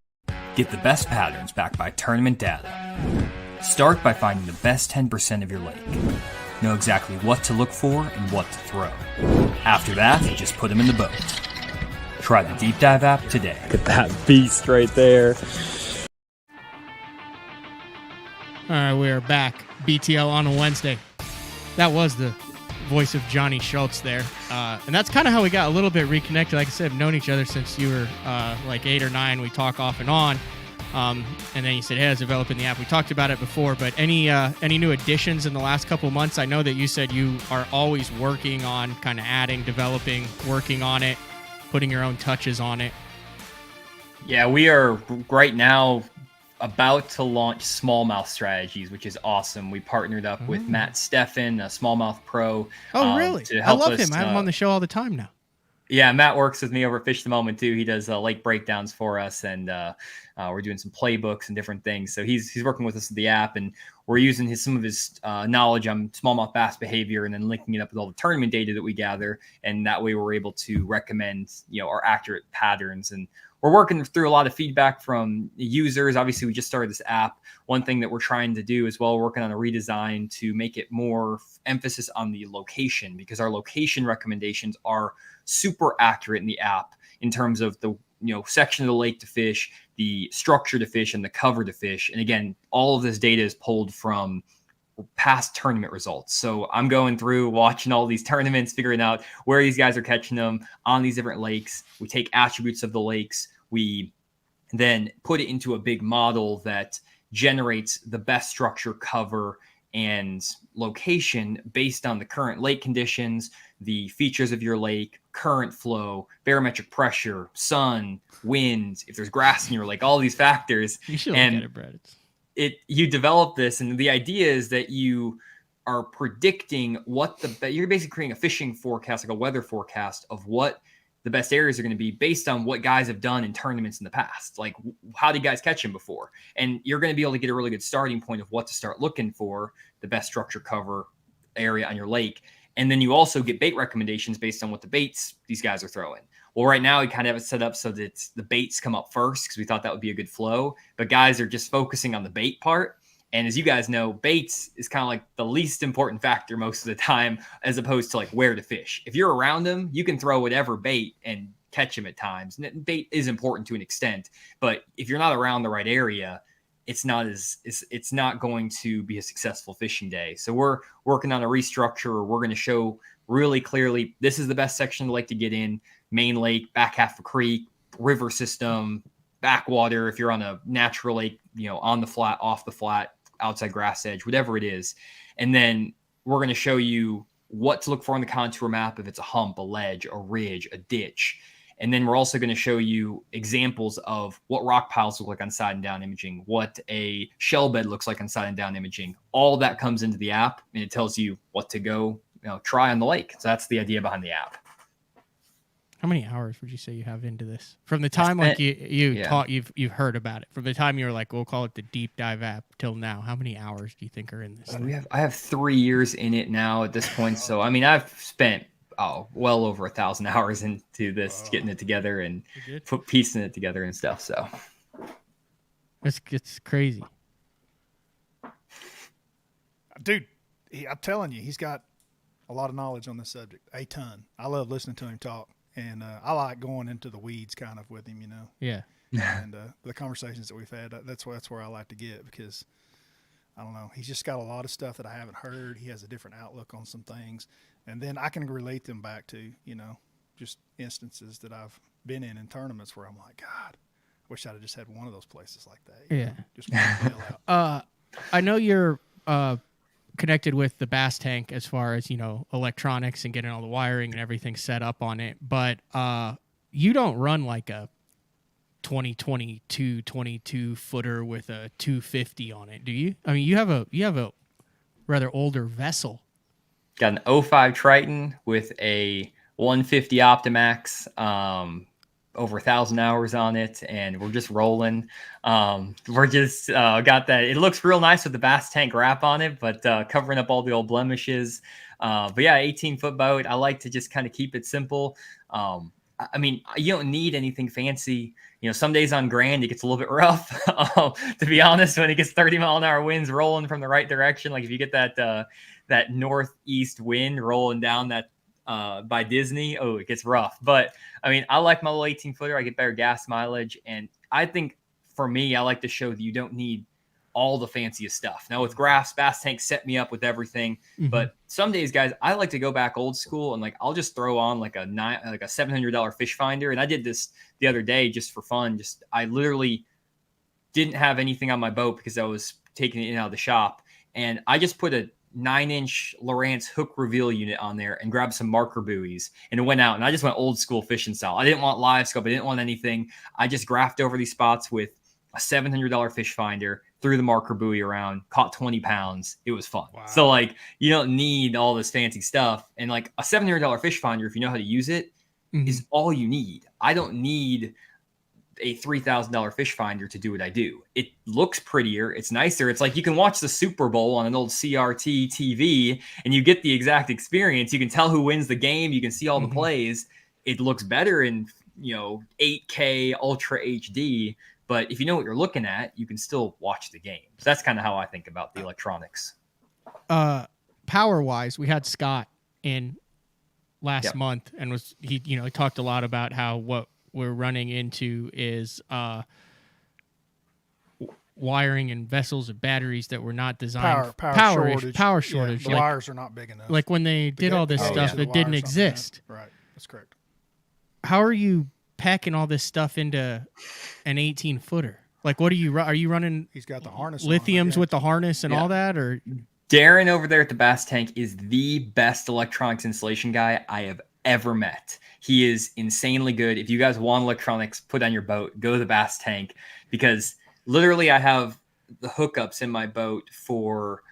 Get the best patterns backed by tournament data. Start by finding the best 10% of your lake. Know exactly what to look for and what to throw. After that, just put them in the boat. Try the Deep Dive app today. Look at that beast right there. All right, we are back. BTL on a Wednesday. That was the voice of Jonny Schultz there. And that's kind of how we got a little bit reconnected. Like I said, I've known each other since you were like 8 or 9. We talk off and on. And then you said, hey, it's developing the app. We talked about it before, but any new additions in the last couple of months? I know that you said you are always working on kind of adding, developing, working on it, putting your own touches on it. Yeah, we are right now about to launch smallmouth strategies, which is awesome. We partnered up with Matt Steffen, a smallmouth pro. Oh, really? To I help love us, him. I have him on the show all the time now. Yeah, Matt works with me over at Fish the Moment too. He does lake breakdowns for us, and we're doing some playbooks and different things. So he's working with us with the app, and we're using some of his knowledge on smallmouth bass behavior, and then linking it up with all the tournament data that we gather, and that way we're able to recommend our accurate patterns. And we're working through a lot of feedback from users. Obviously, we just started this app. One thing that we're trying to do as well, we're working on a redesign to make it more emphasis on the location, because our location recommendations are super accurate in the app in terms of the section of the lake to fish, the structure to fish, and the cover to fish. And again, all of this data is pulled from past tournament results. So I'm going through watching all these tournaments, figuring out where these guys are catching them on these different lakes. We take attributes of the lakes, we then put it into a big model that generates the best structure, cover, and location based on the current lake conditions, the features of your lake, current flow, barometric pressure, sun, wind, if there's grass in your lake, all these factors. You should look at it, Brett. You develop this, and the idea is that you are predicting you're basically creating a fishing forecast, like a weather forecast of what the best areas are going to be based on what guys have done in tournaments in the past. Like, how did guys catch them before? And you're going to be able to get a really good starting point of what to start looking for, the best structure cover area on your lake. And then you also get bait recommendations based on what the baits these guys are throwing. Well, right now we kind of have it set up so that the baits come up first, because we thought that would be a good flow. But guys are just focusing on the bait part. And as you guys know, baits is kind of like the least important factor most of the time, as opposed to like where to fish. If you're around them, you can throw whatever bait and catch them at times. And bait is important to an extent, but if you're not around the right area, it's not going to be a successful fishing day. So we're working on a restructure. We're going to show really clearly, this is the best section of the lake to get in: main lake, back half of creek, river system, backwater. If you're on a natural lake, on the flat, off the flat, outside grass edge, whatever it is. And then we're going to show you what to look for on the contour map, if it's a hump, a ledge, a ridge, a ditch. And then we're also going to show you examples of what rock piles look like on side and down imaging, what a shell bed looks like on side and down imaging. All that comes into the app, and it tells you what to go try on the lake. So that's the idea behind the app. How many hours would you say you have into this? From the time you've heard about it, from the time you were like, we'll call it the deep dive app, till now, how many hours do you think are in this? I have 3 years in it now at this point. So I mean, I've spent well over 1,000 hours into this, getting it together and piecing it together and stuff. So it's crazy, dude. I'm telling you, he's got a lot of knowledge on this subject. A ton. I love listening to him talk. And I like going into the weeds kind of with him, Yeah. And the conversations that we've had, that's where I like to get, because, I don't know, he's just got a lot of stuff that I haven't heard. He has a different outlook on some things. And then I can relate them back to, just instances that I've been in tournaments where I'm like, God, I wish I'd have just had one of those places like that. Yeah. Just one out. I know you're connected with the bass tank as far as electronics and getting all the wiring and everything set up on it, but you don't run like a 22 footer with a 250 on it, do you? I mean, you have a rather older vessel. Got an 05 Triton with a 150 Optimax, over 1,000 hours on it, and we're just rolling. We're just got that. It looks real nice with the bass tank wrap on it, but covering up all the old blemishes. But yeah, 18-foot boat. I like to just kind of keep it simple. I mean, you don't need anything fancy. Some days on Grand, it gets a little bit rough. To be honest, when it gets 30-mile-an-hour winds rolling from the right direction, like if you get that northeast wind rolling down that by Disney, it gets rough. But I mean, I like my little 18-footer. I get better gas mileage, and I think for me, I like to show that you don't need all the fanciest stuff. Now with graphs, bass tank set me up with everything. Mm-hmm. But some days, guys, I like to go back old school, and like I'll just throw on like a $700 fish finder. And I did this the other day just for fun. I literally didn't have anything on my boat because I was taking it in and out of the shop, and I just put a 9-inch Lowrance hook reveal unit on there and grabbed some marker buoys and went out. And I just went old school fishing style. I didn't want live scope. I didn't want anything. I just graphed over these spots with a $700 fish finder, threw the marker buoy around, caught 20 pounds. It was fun. Wow. So like, you don't need all this fancy stuff. And like a $700 fish finder, if you know how to use it, is all you need. I don't need a $3,000 fish finder to do what I do. It looks prettier. It's nicer. It's like you can watch the Super Bowl on an old CRT TV and you get the exact experience. You can tell who wins the game. You can see all the plays. It looks better in, 8K Ultra HD. But if you know what you're looking at, you can still watch the game. So that's kind of how I think about the electronics. Power wise, we had Scott in last month, and he talked a lot about how what we're running into is wiring and vessels and batteries that were not designed power shortage. The wires are not big enough. Like when they did all this stuff, it didn't exist. Right, that's correct. How are you packing all this stuff into an 18-footer? Like, what are you running? He's got the harness, lithiums with the harness and all that, or Darren over there at the Bass Tank is the best electronics installation guy I have ever met. He is insanely good. If you guys want electronics put on your boat, go to the Bass Tank, because literally I have the hookups in my boat for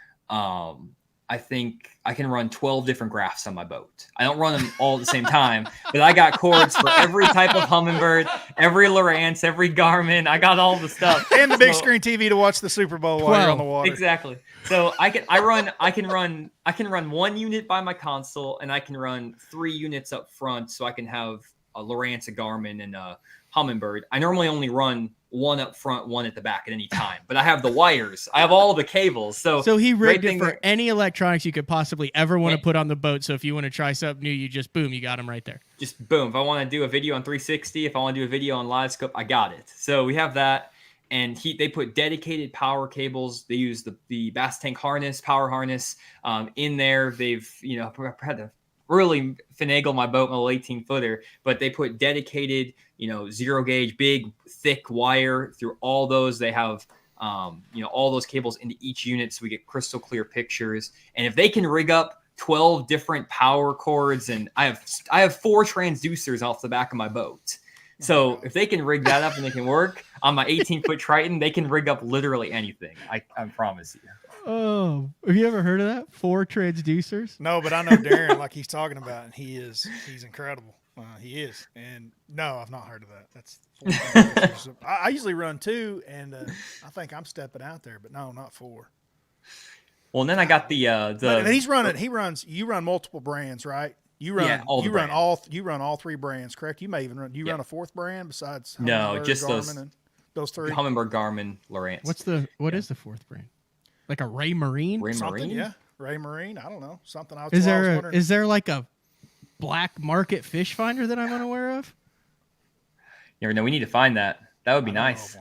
I think I can run 12 different graphs on my boat. I don't run them all at the same time, but I got cords for every type of Humminbird, every Lowrance, every Garmin. I got all the stuff. And the big screen TV to watch the Super Bowl while you're on the water. Exactly. So I can run one unit by my console, and I can run 3 units up front, so I can have a Lowrance, a Garmin, and a Humminbird. I normally only run one up front, one at the back at any time, but I have the wires. I have all the cables. So he rigged it for any electronics you could possibly ever want to put on the boat. So if you want to try something new, you just boom, you got them right there. Just boom. If I want to do a video on 360, if I want to do a video on live scope, I got it. So we have that. And they put dedicated power cables. They use the Bass Tank harness, power harness in there. They've, had to really finagle my boat, my little 18-footer, but they put dedicated, 0 gauge, big, thick wire through all those. They have, all those cables into each unit, so we get crystal clear pictures. And if they can rig up 12 different power cords, and I have 4 transducers off the back of my boat. So if they can rig that up and they can work on my 18-foot Triton, they can rig up literally anything. I promise you. Oh, have you ever heard of that? 4 transducers? No, but I know Darren, like he's talking about, and he's incredible. He is. And no, I've not heard of that. That's 4 transducers. I usually run 2, and I think I'm stepping out there, but no, not 4. Well, and then I got the. You run multiple brands, right? You run all 3 brands, correct? You may even run a 4th brand besides Humminbird, just Garmin, those 3. Humminbird, Garmin, Lowrance. What is the 4th brand? Like a Ray Marine? Yeah. Ray Marine. I don't know. Something I was wondering. Is there like a black market fish finder that I'm unaware of? You never know. We need to find that. That would be nice.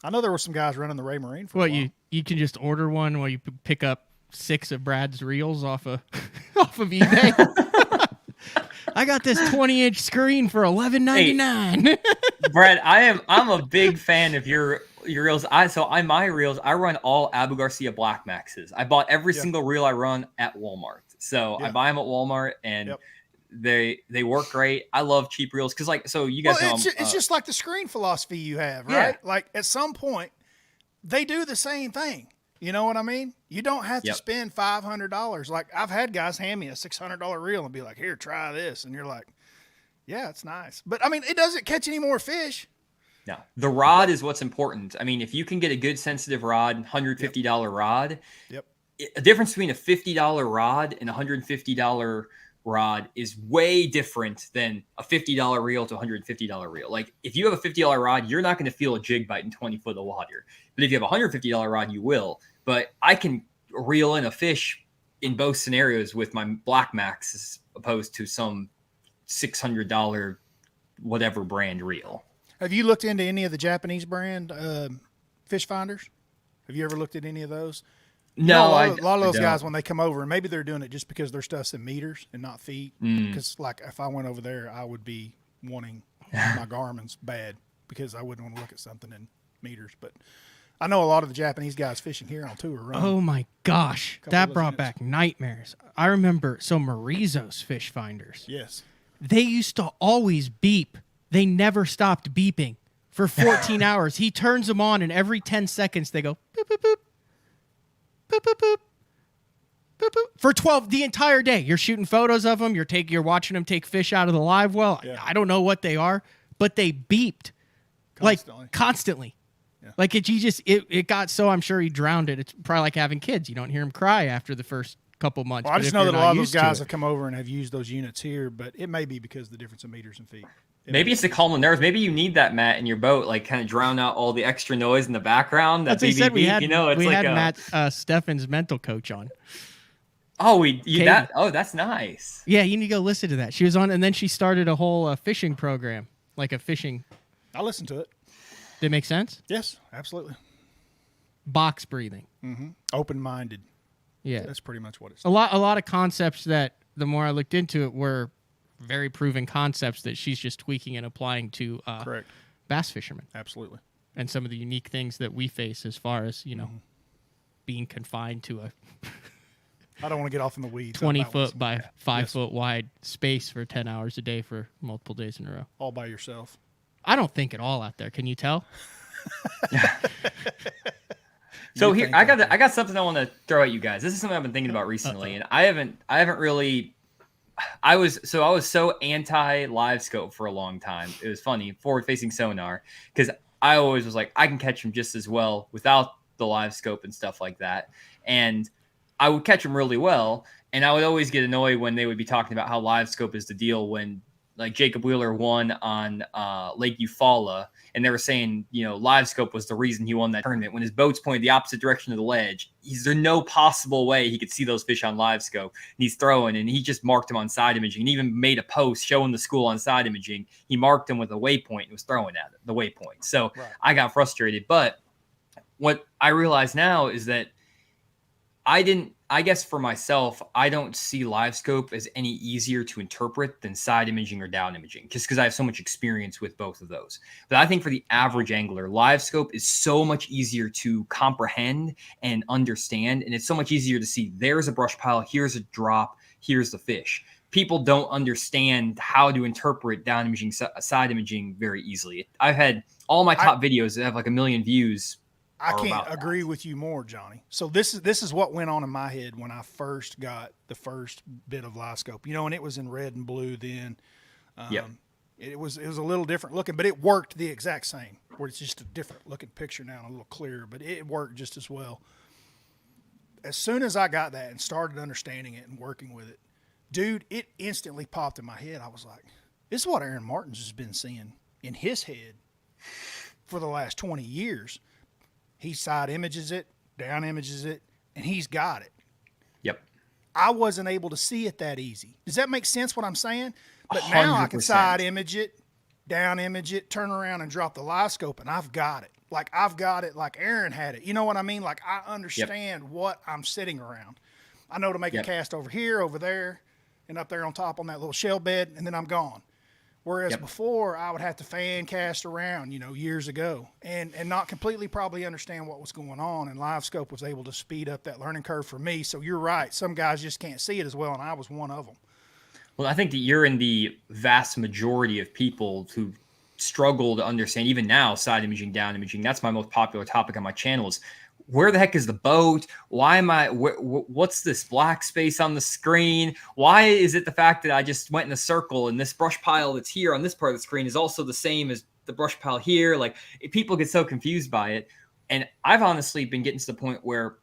I know there were some guys running the Ray Marine for a while. You can just order one while you pick up 6 of Brad's reels off of eBay. I got this 20-inch screen for $11.99. Hey, Brad, I'm a big fan of your reels. My reels, I run all Abu Garcia Black Maxes. I bought every single reel I run at Walmart. So I buy them at Walmart, and they work great. I love cheap reels because you guys know it's just like the screen philosophy you have, right? Yeah. Like at some point they do the same thing. You know what I mean? You don't have to spend $500. Like I've had guys hand me a $600 reel and be like, "Here, try this," and you're like, "Yeah, it's nice," but I mean, it doesn't catch any more fish. No, the rod is what's important. I mean, if you can get a good sensitive rod, $150 rod, a difference between a $50 rod and a $150 rod is way different than a $50 reel to a $150 reel. Like if you have a $50 rod, you're not going to feel a jig bite in 20 foot of water. But if you have a $150 rod, you will. But I can reel in a fish in both scenarios with my Black Max as opposed to some $600 whatever brand reel. Have you looked into any of the Japanese brand fish finders? Have you ever looked at any of those? No, a lot of those guys, when they come over, and maybe they're doing it just because their stuff's in meters and not feet. Because like if I went over there, I would be wanting my Garmin's bad because I wouldn't want to look at something in meters. But I know a lot of the Japanese guys fishing here on tour run. Oh my gosh, Couple that of brought units. back nightmares. I remember Marizo's fish finders. Yes. They used to always beep. They never stopped beeping for 14 hours. He turns them on, and every 10 seconds they go boop boop boop, boop boop boop, boop boop for 12 the entire day. You're shooting photos of them. You're watching them take fish out of the live well. Yeah. I don't know what they are, but they beeped constantly. Yeah. Like it got so I'm sure he drowned it. It's probably like having kids. You don't hear him cry after the first couple months. Well, I but just if know you're that a not lot of those used to guys it- have come over and have used those units here, but it may be because of the difference in meters and feet. Maybe it's to calm the nerves. Maybe you need that, Matt, in your boat, like kind of drown out all the extra noise in the background. That That's what he said. beep, We had, you know, it's we like had a, Matt Steffen's mental coach on. Oh, Katie. that's nice. Yeah, you need to go listen to that. She was on, and then she started a whole fishing program, like a fishing. I listened to it. Did it make sense? Yes, absolutely. Box breathing. Mm-hmm. Open-minded. Yeah, That's pretty much what it's. a lot of concepts that the more I looked into it were very proven concepts that she's just tweaking and applying to Correct. bass fishermen. Absolutely. And some of the unique things that we face as far as being confined to a I don't want to get off in the weeds. 20-foot by 5-foot wide space for 10 hours a day for multiple days in a row. All by yourself. I don't think at all out there. Can you tell? So here, I got something I want to throw at you guys. This is something I've been thinking about recently, and I haven't really. I was so anti live scope for a long time. It was funny, forward facing sonar, because I always was like, I can catch them just as well without the live scope and stuff like that. And I would catch them really well. And I would always get annoyed when they would be talking about how live scope is the deal when like Jacob Wheeler won on Lake Eufaula, and they were saying, live scope was the reason he won that tournament. When his boat's pointed the opposite direction of the ledge, there's no possible way he could see those fish on live scope. And he's throwing, and he just marked them on side imaging, and even made a post showing the school on side imaging. He marked them with a waypoint and was throwing at it, the waypoint. So right. I got frustrated. But what I realize now is that I guess for myself, I don't see live scope as any easier to interpret than side imaging or down imaging, just because I have so much experience with both of those. But I think for the average angler, live scope is so much easier to comprehend and understand. And it's so much easier to see there's a brush pile, here's a drop, here's the fish. People don't understand how to interpret down imaging, side imaging very easily. I've had all my top videos that have like 1 million views. I can't agree with you more, Johnny. So this is what went on in my head when I first got the first bit of live scope. And it was in red and blue then. It was a little different looking, but it worked the exact same. Where it's just a different looking picture now, and a little clearer, but it worked just as well. As soon as I got that and started understanding it and working with it, dude, it instantly popped in my head. I was like, this is what Aaron Martins has been seeing in his head for the last 20 years. He side images it, down images it, and he's got it. Yep. I wasn't able to see it that easy. Does that make sense what I'm saying? But now 100%. I can side image it, down image it, turn around and drop the live scope, and I've got it. Like I've got it like Aaron had it. You know what I mean? Like I understand what I'm sitting around. I know to make a cast over here, over there, and up there on top on that little shell bed, and then I'm gone. Whereas before, I would have to fan cast around, years ago, and not completely probably understand what was going on. And live scope was able to speed up that learning curve for me. So you're right. Some guys just can't see it as well, and I was one of them. Well, I think that you're in the vast majority of people who struggle to understand, even now, side imaging, down imaging. That's my most popular topic on my channel is, where the heck is the boat? Why am I, what's this black space on the screen? Why is it the fact that I just went in a circle and this brush pile that's here on this part of the screen is also the same as the brush pile here? Like people get so confused by it. And I've honestly been getting to the point where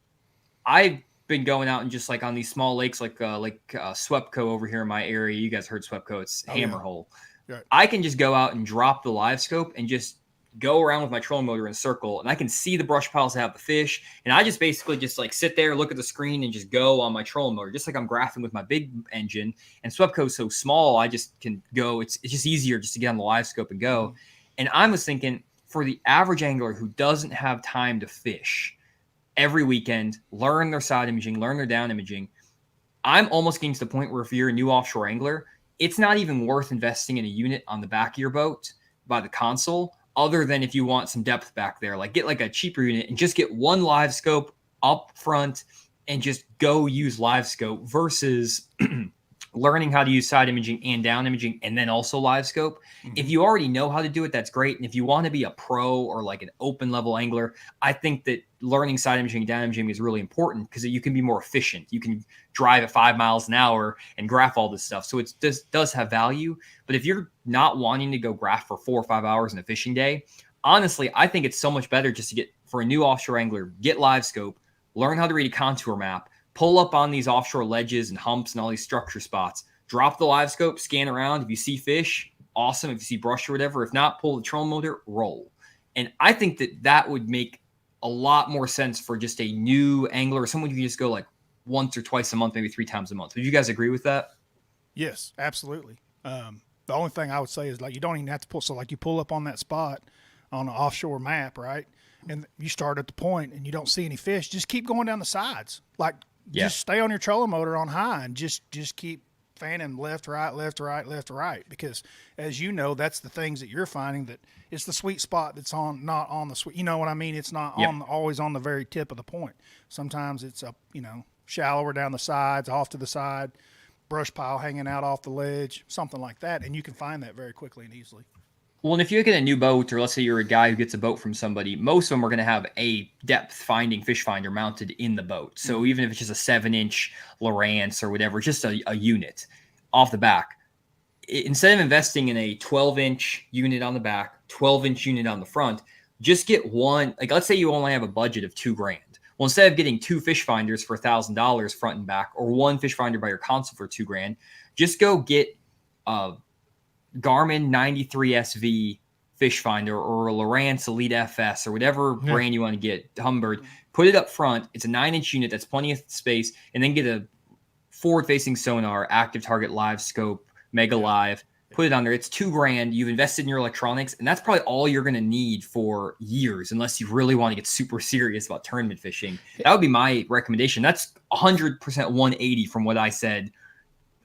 I've been going out and just like on these small lakes, like Swepco over here in my area. You guys heard Swepco, it's Hammerhole. Right. I can just go out and drop the live scope and just go around with my trolling motor in a circle, and I can see the brush piles that have the fish, and I just basically just like sit there, look at the screen, and just go on my trolling motor, just like I'm graphing with my big engine. And Swepco's so small, I just can go. It's just easier just to get on the live scope and go. And I was thinking, for the average angler who doesn't have time to fish every weekend, learn their side imaging, learn their down imaging, I'm almost getting to the point where if you're a new offshore angler, it's not even worth investing in a unit on the back of your boat by the console other than if you want some depth back there. Like get like a cheaper unit and just get one live scope up front and just go use live scope versus learning how to use side imaging and down imaging and then also live scope. If you already know how to do it, that's great. And if you want to be a pro or like an open level angler, I think that learning side imaging and down imaging is really important because you can be more efficient. You can drive at 5 miles an hour and graph all this stuff. So it does have value. But if you're not wanting to go graph for 4 or 5 hours in a fishing day, honestly, I think it's so much better just to get, for a new offshore angler, get live scope, learn how to read a contour map, pull up on these offshore ledges and humps and all these structure spots, drop the live scope, scan around. If you see fish, awesome. If you see brush or whatever, if not, pull the trolling motor, roll. And I think that would make a lot more sense for just a new angler or someone who can just go like once or twice a month, maybe 3 times a month. Would you guys agree with that? Yes, absolutely. The only thing I would say is like you don't even have to pull. So like you pull up on that spot on an offshore map, right? And you start at the point and you don't see any fish. Just keep going down the sides. Like just stay on your trolling motor on high and just keep fanning left, right, left, right, left, right. Because as you know, that's the things that you're finding that it's the sweet spot that's not on the sweet. You know what I mean? It's not always on the very tip of the point. Sometimes it's up, shallower down the sides, off to the side, brush pile hanging out off the ledge, something like that. And you can find that very quickly and easily. Well, and if you get a new boat, or let's say you're a guy who gets a boat from somebody, most of them are going to have a depth finding fish finder mounted in the boat. So even if it's just a 7-inch Lowrance or whatever, just a unit off the back, instead of investing in a 12-inch unit on the back, 12-inch unit on the front, just get one. Like let's say you only have a budget of $2,000. Well, instead of getting 2 fish finders for $1,000 front and back, or 1 fish finder by your console for $2,000, just go get Garmin 93 SV fish finder or a Lowrance Elite FS or whatever brand you want to get, Humminbird, put it up front. It's a 9-inch unit. That's plenty of space. And then get a forward facing sonar, active target, live scope, mega live, put it on there. It's $2,000. You've invested in your electronics, and that's probably all you're going to need for years, unless you really want to get super serious about tournament fishing. That would be my recommendation. That's 100% 180 from what I said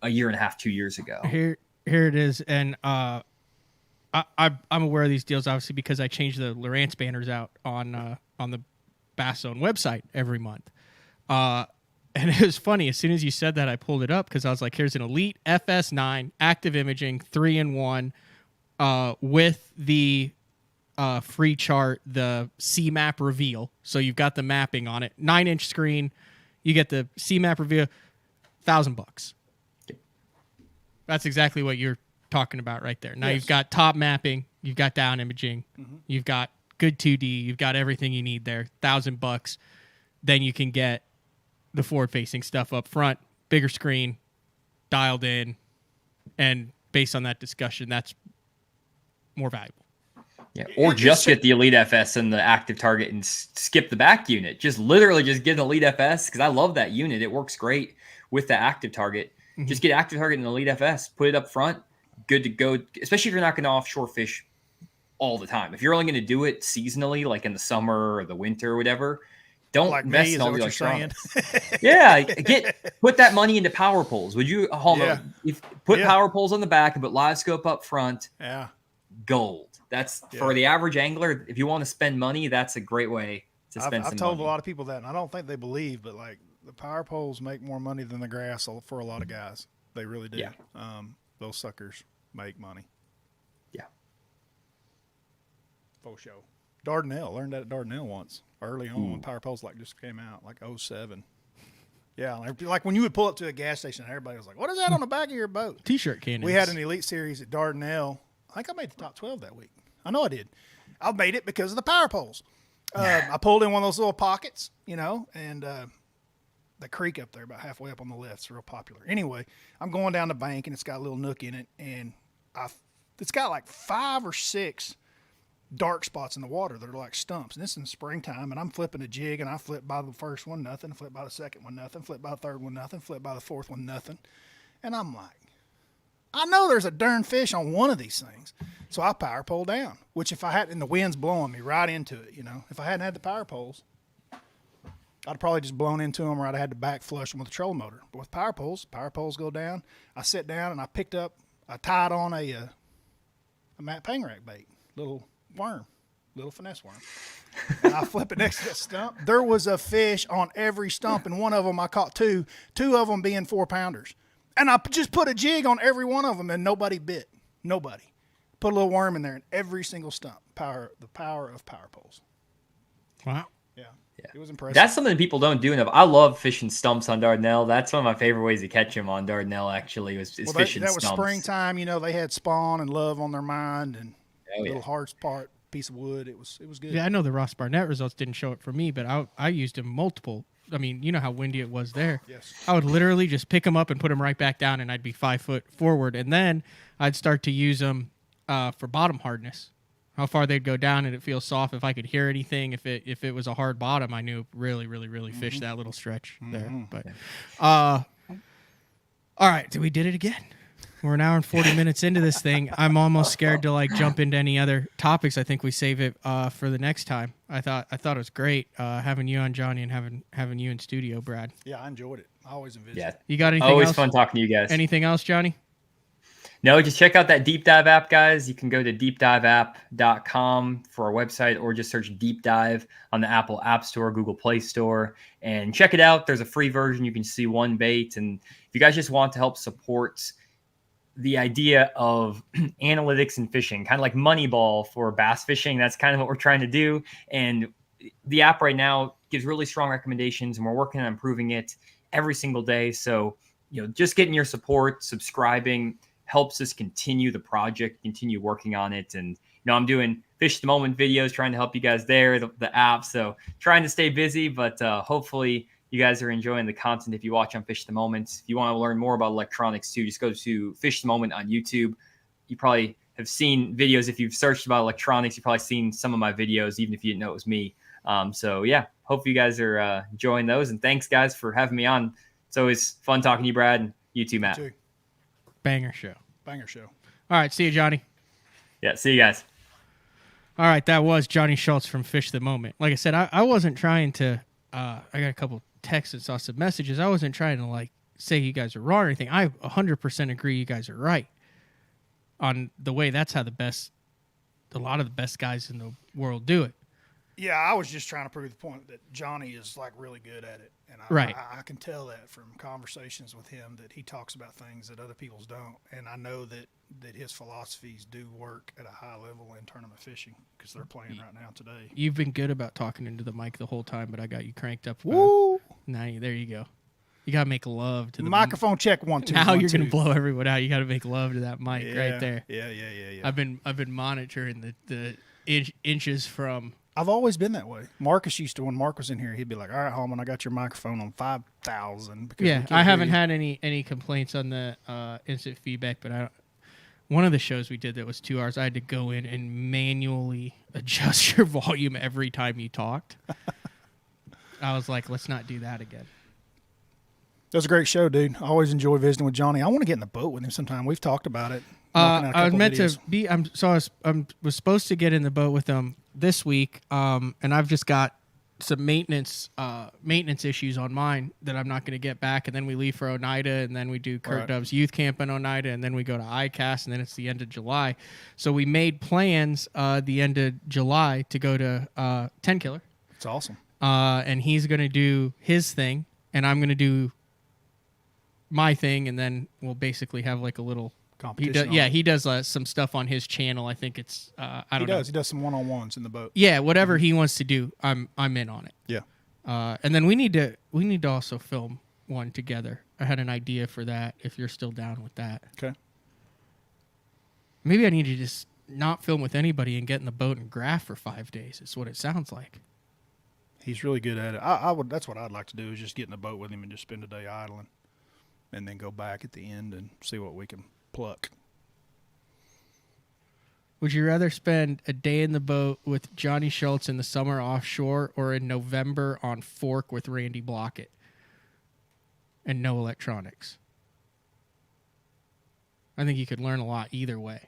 a year and a half, 2 years ago. Here it is, and I'm aware of these deals obviously because I change the Lowrance banners out on the Bass Zone website every month. And it was funny, as soon as you said that, I pulled it up because I was like, "Here's an Elite FS9 active imaging 3-in-1 with the free chart, the C-map reveal. So you've got the mapping on it, 9-inch screen. You get the C-map reveal, $1,000." That's exactly what you're talking about right there. Now you've got top mapping, you've got down imaging, you've got good 2D, you've got everything you need there. $1,000. Then you can get the forward-facing stuff up front, bigger screen, dialed in, and based on that discussion, that's more valuable. Yeah, or just get the Elite FS and the active target and skip the back unit. Just literally just get an Elite FS because I love that unit. It works great with the active target. Just get active target and Elite FS, put it up front, good to go, especially if you're not going to offshore fish all the time. If you're only going to do it seasonally, like in the summer or the winter or whatever, don't like invest me, in all the you're electronics. Put that money into power poles. Would you, Hallman, put power poles on the back and put live scope up front? Yeah. Gold. That's for the average angler. If you want to spend money, that's a great way to spend some money. I've told a lot of people that, and I don't think they believe, but like the power poles make more money than the grass for a lot of guys. They really do. Yeah. Those suckers make money. Yeah. For sure. Dardanelle. Learned that at Dardanelle once early on when power poles like just came out, like 07. Yeah. Like when you would pull up to a gas station, everybody was like, "What is that on the back of your boat?" T-shirt cannons. We had an Elite Series at Dardanelle. I think I made the top 12 that week. I know I did. I made it because of the power poles. I pulled in one of those little pockets, and the creek up there about halfway up on the left is real popular. Anyway, I'm going down the bank, and it's got a little nook in it, and it's got like 5 or 6 dark spots in the water that are like stumps. And this is in springtime, and I'm flipping a jig, and I flip by the first one, nothing. Flip by the second one, nothing. Flip by the third one, nothing. Flip by the fourth one, nothing. And I'm like, I know there's a darn fish on one of these things. So I power pole down, which if I hadn't, and the wind's blowing me right into it, if I hadn't had the power poles, I'd probably just blown into them, or I'd have had to back flush them with a trolling motor. But with power poles go down. I sit down and I tied on a Matt Pangrack bait, little worm, little finesse worm. And I flip it next to that stump. There was a fish on every stump, and one of them I caught two of them being 4-pounders. And I just put a jig on every one of them, and nobody bit. Nobody. Put a little worm in there in every single stump. The power of power poles. Wow. Yeah. It was impressive. That's something people don't do enough. I love fishing stumps on Dardanelle. That's one of my favorite ways to catch them on Dardanelle, actually, is fishing that stumps. was springtime. They had spawn and love on their mind, and little hard part piece of wood. It was good. Yeah, I know the Ross Barnett results didn't show it for me, but I used them multiple. I mean, you know how windy it was there. Yes. I would literally just pick them up and put them right back down, and I'd be 5 foot forward. And then I'd start to use them for bottom hardness, how far they'd go down, and it feels soft. If I could hear anything, if it was a hard bottom, I knew really, really, really fished that little stretch there. But all right, we did it again. We're an hour and 40 minutes into this thing. I'm almost scared to jump into any other topics. I think we save it for the next time. I thought it was great having you on, Johnny, and having you in studio, Brad. Yeah, I enjoyed it. I always envision. Yeah. You got anything Always else? fun talking to you guys. Anything else, Johnny? No, just check out that Deep Dive app, guys. You can go to deepdiveapp.com for our website, or just search Deep Dive on the Apple App Store, Google Play Store, and check it out. There's a free version. You can see one bait. And if you guys just want to help support the idea of analytics and fishing, kind of like Moneyball for bass fishing, that's kind of what we're trying to do. And the app right now gives really strong recommendations, and we're working on improving it every single day. So, just getting your support, subscribing, helps us continue the project, continue working on it. And, I'm doing Fish the Moment videos, trying to help you guys there, the app. So trying to stay busy, but hopefully you guys are enjoying the content if you watch on Fish the Moment. If you want to learn more about electronics too, just go to Fish the Moment on YouTube. You probably have seen videos. If you've searched about electronics, you've probably seen some of my videos, even if you didn't know it was me. So yeah, hope you guys are enjoying those. And thanks guys for having me on. It's always fun talking to you, Brad, and you too, Matt. Banger show. Banger show. All right, see you, Johnny. Yeah, see you guys. All right, that was Jonny Schultz from Fish the Moment. Like I said, I wasn't trying to. I got a couple texts and saw some messages. I wasn't trying to say you guys are wrong or anything. I 100% agree you guys are right on the way. That's how a lot of the best guys in the world do it. Yeah, I was just trying to prove the point that Johnny is really good at it. And I can tell that from conversations with him, that he talks about things that other people's don't. And I know that his philosophies do work at a high level in tournament fishing, because they're playing right now today. You've been good about talking into the mic the whole time, but I got you cranked up. Woo! Now there you go. You got to make love to the microphone. Check 1 2. Now you're going to blow everyone out. You got to make love to that mic right there. Yeah. I've been monitoring the inches from. I've always been that way. Marcus when Mark was in here, he'd be like, "All right, Hallman, I got your microphone on 5,000." Yeah, I haven't had any complaints on the instant feedback, but one of the shows we did that was 2 hours, I had to go in and manually adjust your volume every time you talked. I was like, let's not do that again. That was a great show, dude. I always enjoy visiting with Johnny. I want to get in the boat with him sometime. We've talked about it. I was meant to be. I was supposed to get in the boat with him this week, and I've just got some maintenance issues on mine that I'm not going to get back. And then we leave for Oneida, and then we do Kurt Dove's youth camp in Oneida, and then we go to ICAST, and then it's the end of July. So we made plans the end of July to go to 10 Killer. It's awesome. And he's going to do his thing, and I'm going to do my thing, and then we'll basically have a little competition. He does some stuff on his channel. I think it's I don't know. He does some one-on-ones in the boat. Yeah, whatever he wants to do, I'm in on it. Yeah. And then we need to also film one together. I had an idea for that. If you're still down with that. Okay. Maybe I need to just not film with anybody and get in the boat and graph for 5 days. Is what it sounds like. He's really good at it. I would. That's what I'd like to do, is just get in the boat with him and just spend a day idling, and then go back at the end and see what we can pluck. Would you rather spend a day in the boat with Jonny Schultz in the summer offshore, or in November on Fork with Randy Blockett and no electronics? I think you could learn a lot either way.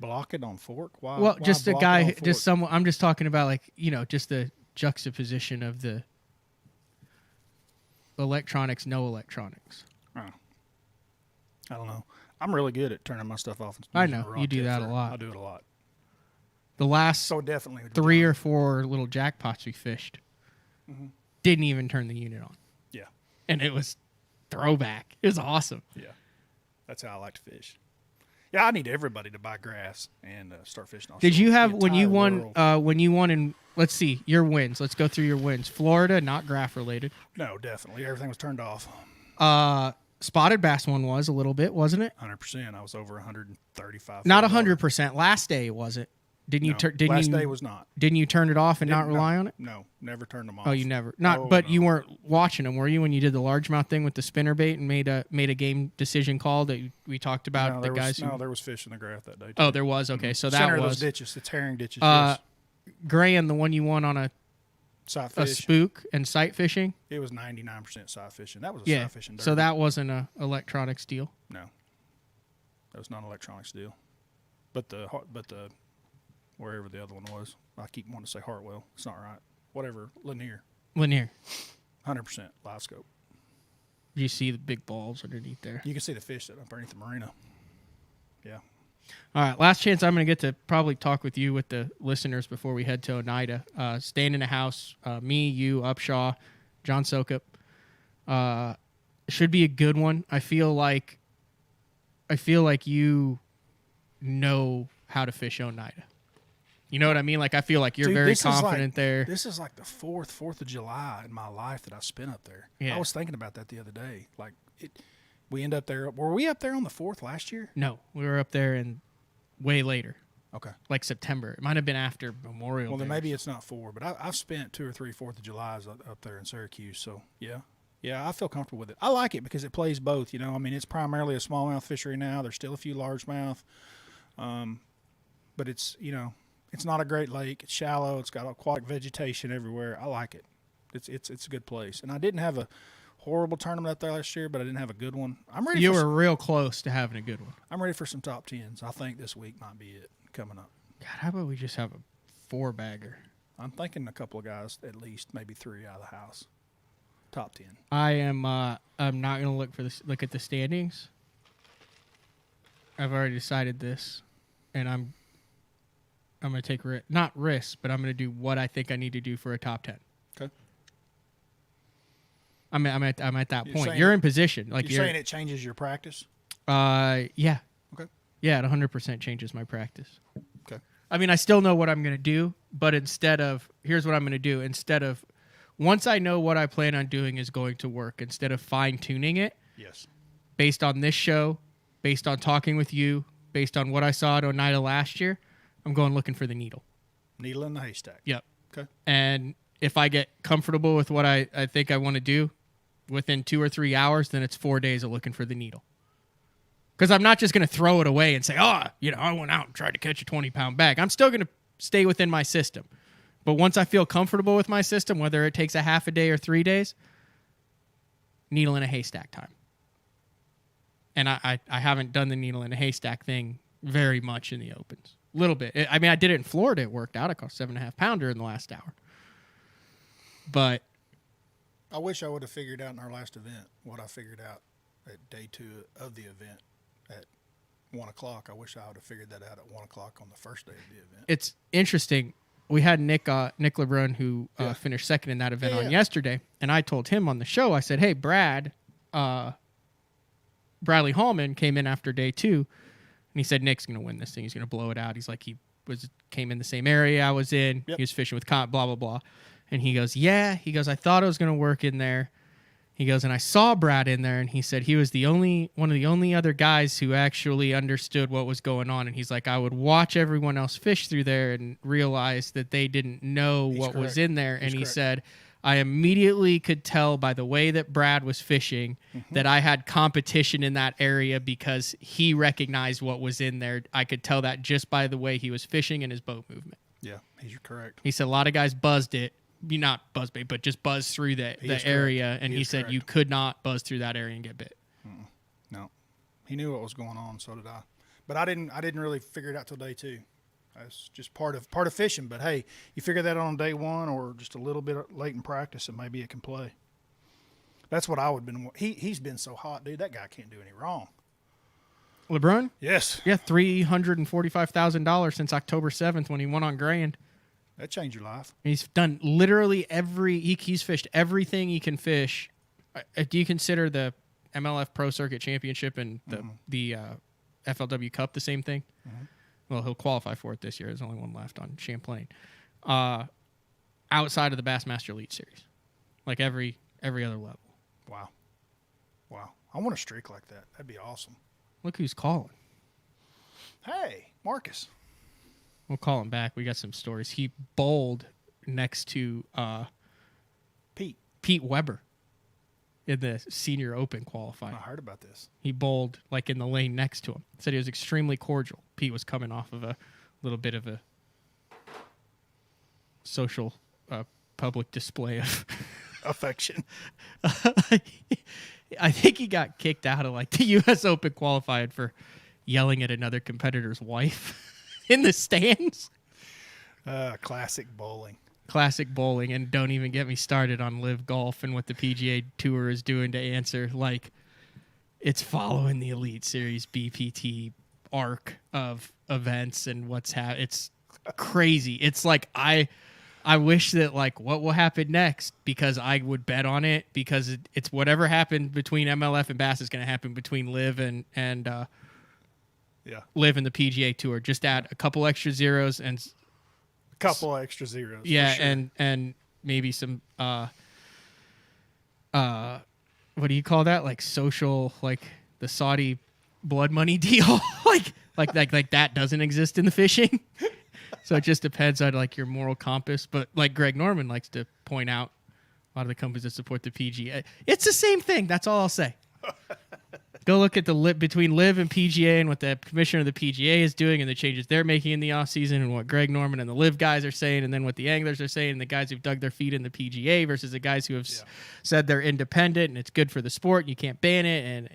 Blockett on Fork? Why? Well, why just a Blockett guy, on Fork? just someone. I'm just talking about just the juxtaposition of the electronics, no electronics. Oh. I don't know. I'm really good at turning my stuff off. And I using know. a raw You do tip that for a it. lot. I do it a lot. The last So definitely 3 or 4 little jackpots we fished didn't even turn the unit on. Yeah. And it was throwback. It was awesome. Yeah. That's how I like to fish. Yeah, I need everybody to buy grass and start fishing. Did you have The when you entire won? When you won in, let's see your wins. Let's go through your wins. Florida, not graph related. No, definitely everything was turned off. Spotted bass one was a little bit, wasn't it? 100%. I was over 135. Not 100%. Last day was it? Didn't you? No, last day was not. Didn't you turn it off and not rely on it? No, never turned them off. Oh, you never. Not. No, but no. you weren't watching them, were you? When you did the largemouth thing with the spinnerbait and made a game decision call that we talked about No, the guys. there was fish in the grass that day. Too. Oh, there was. Okay, so that Center was of those ditches. It's herring ditches. Yes. Graham, the one you won on a Sight a fish. spook and sight fishing. It was 99% sight fishing. That was a Yeah. sight fishing. So derby. that wasn't a electronics deal. No, that was not an electronics deal. But the wherever the other one was, I keep wanting to say Hartwell. It's not right. Whatever, Lanier. 100% live scope. You see the big balls underneath there. You can see the fish that underneath the marina. Yeah. All right, last chance I'm going to get to probably talk with you with the listeners before we head to Oneida. Staying in a house, me, you, Upshaw, John Sokup. Should be a good one. I feel like you know how to fish Oneida. You know what I mean? Like I feel like you're very confident there. This is like the 4th of July in my life that I spent up there. Yeah. I was thinking about that the other day. Like we end up there. Were we up there on the 4th last year? No, we were up there in way later. Okay. Like September. It might have been after Memorial Day. Well, then maybe it's not 4, but I've spent 2 or 3 4th of Julys up there in Syracuse. So yeah, I feel comfortable with it. I like it because it plays both. You know, I mean, it's primarily a smallmouth fishery now. There's still a few largemouth, but it's it's not a great lake. It's shallow. It's got aquatic vegetation everywhere. I like it. It's a good place. And I didn't have a horrible tournament up there last year, but I didn't have a good one. I'm ready. You were real close to having a good one. I'm ready for some top 10s. I think this week might be it coming up. God, how about we just have a 4-bagger? I'm thinking a couple of guys, at least maybe 3 out of the house. Top 10. I am. I'm not going to look at the standings. I've already decided this, and I'm going to take not risks, but I'm going to do what I think I need to do for a top 10. Okay. I'm at that point. Saying You're in position. Like you're saying it changes your practice? Yeah. Okay. Yeah, it 100% changes my practice. Okay. I mean, I still know what I'm going to do, but here's what I'm going to do. Once I know what I plan on doing is going to work, instead of fine-tuning it, yes, based on this show, based on talking with you, based on what I saw at Oneida last year, I'm going looking for the needle. Needle in the haystack. Yep. Okay. And if I get comfortable with what I think I want to do within 2 or 3 hours, then it's 4 days of looking for the needle. Because I'm not just going to throw it away and say, I went out and tried to catch a 20-pound bag. I'm still going to stay within my system. But once I feel comfortable with my system, whether it takes a half a day or 3 days, needle in a haystack time. And I haven't done the needle in a haystack thing very much in the opens. A little bit. I mean, I did it in Florida. It worked out. I caught a 7.5 pounder in the last hour. But I wish I would have figured out in our last event what I figured out at day 2 of the event at 1 o'clock. I wish I would have figured that out at 1 o'clock on the first day of the event. It's interesting. We had Nick LeBrun, who finished second in that event on yesterday, and I told him on the show, I said, hey, Bradley Hallman came in after day 2, and he said, Nick's going to win this thing. He's going to blow it out. He's like, came in the same area I was in. Yep. He was fishing with blah, blah, blah. And he goes, yeah. He goes, I thought I was going to work in there. He goes, and I saw Brad in there, and he said he was one of the only other guys who actually understood what was going on. And he's like, I would watch everyone else fish through there and realize that they didn't know what was in there. And he said, I immediately could tell by the way that Brad was fishing that I had competition in that area because he recognized what was in there. I could tell that just by the way he was fishing and his boat movement. Yeah, he's correct. He said a lot of guys buzzed it. Not buzzbait, but just buzz through the area. And he said you could not buzz through that area and get bit. No, he knew what was going on. So did I. But I didn't really figure it out till day 2. That's just part of fishing. But hey, you figure that out on day 1 or just a little bit late in practice, and maybe it can play. That's what I would have been. He's been so hot, dude. That guy can't do any wrong. LeBron? Yes. Yeah, $345,000 since October 7th when he won on Grand. That changed your life. He's done literally he's fished everything he can fish. Do you consider the MLF Pro Circuit Championship and the FLW Cup the same thing? Mm-hmm. Well, he'll qualify for it this year. There's only one left on Champlain. Outside of the Bassmaster Elite Series, like every other level. Wow. I want a streak like that. That'd be awesome. Look who's calling. Hey, Marcus. We'll call him back. We got some stories. He bowled next to Pete Weber in the Senior Open qualifying. I heard about this. He bowled like in the lane next to him. Said he was extremely cordial. Pete was coming off of a little bit of a social public display of affection. I think he got kicked out of like the U.S. Open qualifying for yelling at another competitor's wife in the stands. Classic bowling. And don't even get me started on Live Golf and what the PGA Tour is doing to answer. Like, it's following the Elite Series BPT arc of events and what's happening. It's crazy. It's like I wish that like what will happen next, because I would bet on it, because it's whatever happened between MLF and Bass is going to happen between Live and Live and the PGA Tour. Just add a couple extra zeros and a couple extra zeros. Yeah, sure. and maybe some what do you call that? Like social, like the Saudi blood money deal. like that doesn't exist in the fishing. So it just depends on like your moral compass. But like Greg Norman likes to point out, a lot of the companies that support the PGA, it's the same thing. That's all I'll say. Go look at the between Live and PGA and what the commissioner of the PGA is doing and the changes they're making in the offseason and what Greg Norman and the Live guys are saying, and then what the anglers are saying and the guys who've dug their feet in the PGA versus the guys who have said they're independent and it's good for the sport and you can't ban it. And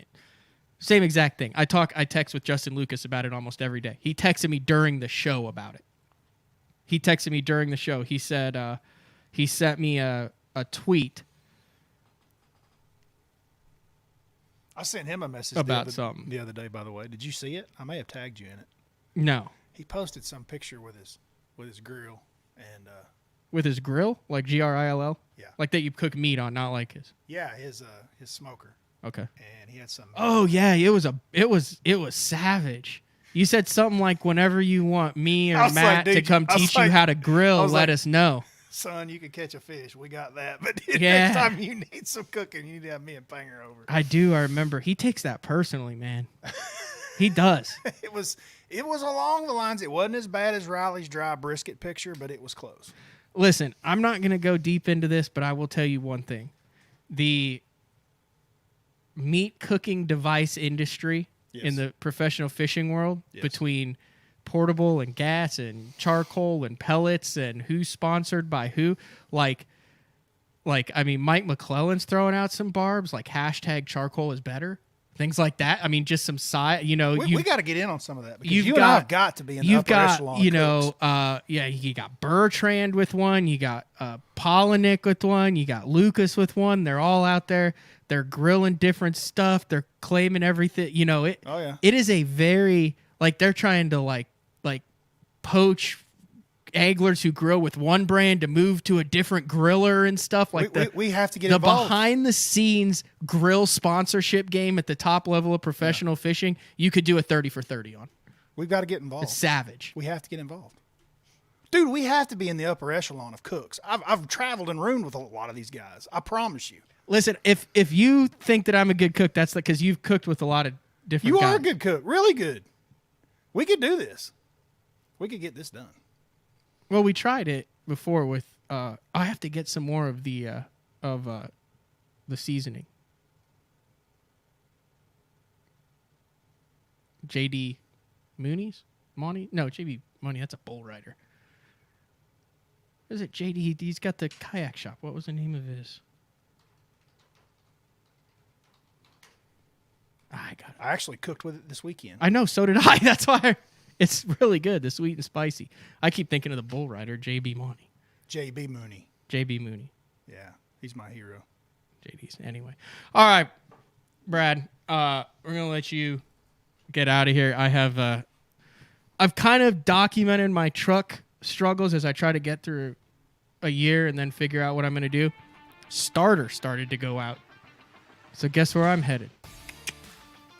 same exact thing. I text with Justin Lucas about it almost every day. He texted me during the show about it. He said he sent me a tweet. I sent him a message about something the other day, by the way. Did you see it? I may have tagged you in it. No. He posted some picture with his grill and with his grill, like GRILL? Yeah. Like that you cook meat on, not like his. Yeah, his smoker. Okay. And he had some. Oh yeah, it was savage. You said something like, whenever you want me or Matt to come teach you how to grill, let us know. Son, you can catch a fish. We got that. But yeah. Next time you need some cooking, you need to have me and Panger over. I do. I remember. He takes that personally, man. He does. It was along the lines. It wasn't as bad as Riley's dry brisket picture, but it was close. Listen, I'm not going to go deep into this, but I will tell you one thing. The meat cooking device industry in the professional fishing world, between portable and gas and charcoal and pellets and who's sponsored by who, like I mean, Mike McClellan's throwing out some barbs, like hashtag charcoal is better, things like that. I mean, just some side, we got to get in on some of that, because you and I have got to be in the upper echelon. You got Bertrand with one, you got Polinick with one, you got Lucas with one. They're all out there. They're grilling different stuff. They're claiming everything. It is a very, like, they're trying to like poach anglers who grill with one brand to move to a different griller and stuff like that. We have to get involved. The behind the scenes grill sponsorship game at the top level of professional fishing, you could do a 30 for 30 on. We've got to get involved. It's savage. We have to get involved. Dude, we have to be in the upper echelon of cooks. I've traveled and roomed with a lot of these guys. I promise you. Listen, if you think that I'm a good cook, that's because you've cooked with a lot of different guys. You are a good cook. Really good. We could do this. We could get this done. Well, we tried it before with I have to get some more of the seasoning. JD Mooney's? Monty? No, JB Money, that's a bull rider. What is it? JD, he's got the kayak shop. What was the name of his? I got it. I actually cooked with it this weekend. I know, so did I. That's why it's really good, the sweet and spicy. I keep thinking of the bull rider, JB Money. JB Mooney. JB Mooney. Yeah, he's my hero. JD's. Anyway. All right, Brad, we're going to let you get out of here. I've kind of documented my truck struggles as I try to get through a year and then figure out what I'm going to do. Starter started to go out. So guess where I'm headed?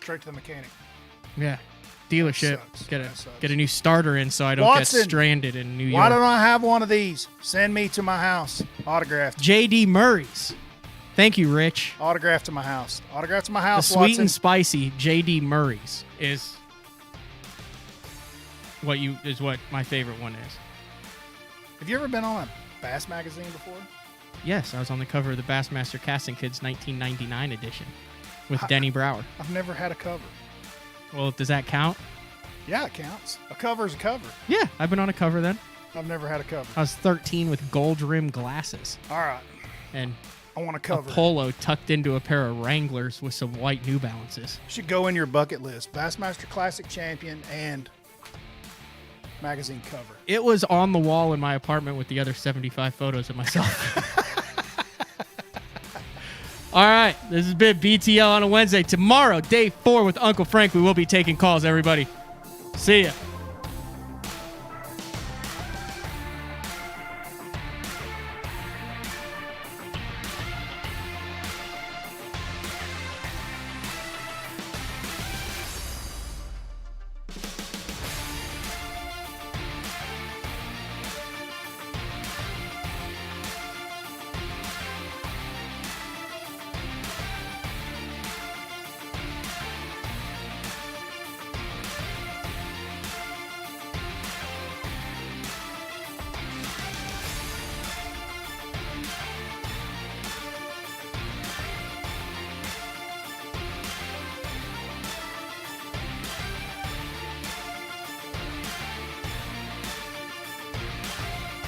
Straight to the mechanic. Yeah. Dealership. That sucks. Get a new starter in so I don't Watson, get stranded in New York. Why don't I have one of these? Send me to my house. Autographed. J.D. Murray's. Thank you, Rich. Autographed to my house. Autographed to my The house, sweet Watson. and spicy J.D. Murray's is what my favorite one is. Have you ever been on a Bass magazine before? Yes, I was on the cover of the Bassmaster Casting Kids 1999 edition with Denny Brower. I've never had a cover. Well, does that count? Yeah, it counts. A cover's a cover. Yeah, I've been on a cover then. I've never had a cover. I was 13 with gold rim glasses. All right. And I want a a cover. polo tucked into a pair of Wranglers with some white New Balances. Should go in your bucket list. Bassmaster Classic Champion and magazine cover. It was on the wall in my apartment with the other 75 photos of myself. All right, this has been BTL on a Wednesday. Tomorrow, day 4 with Uncle Frank. We will be taking calls, everybody. See ya.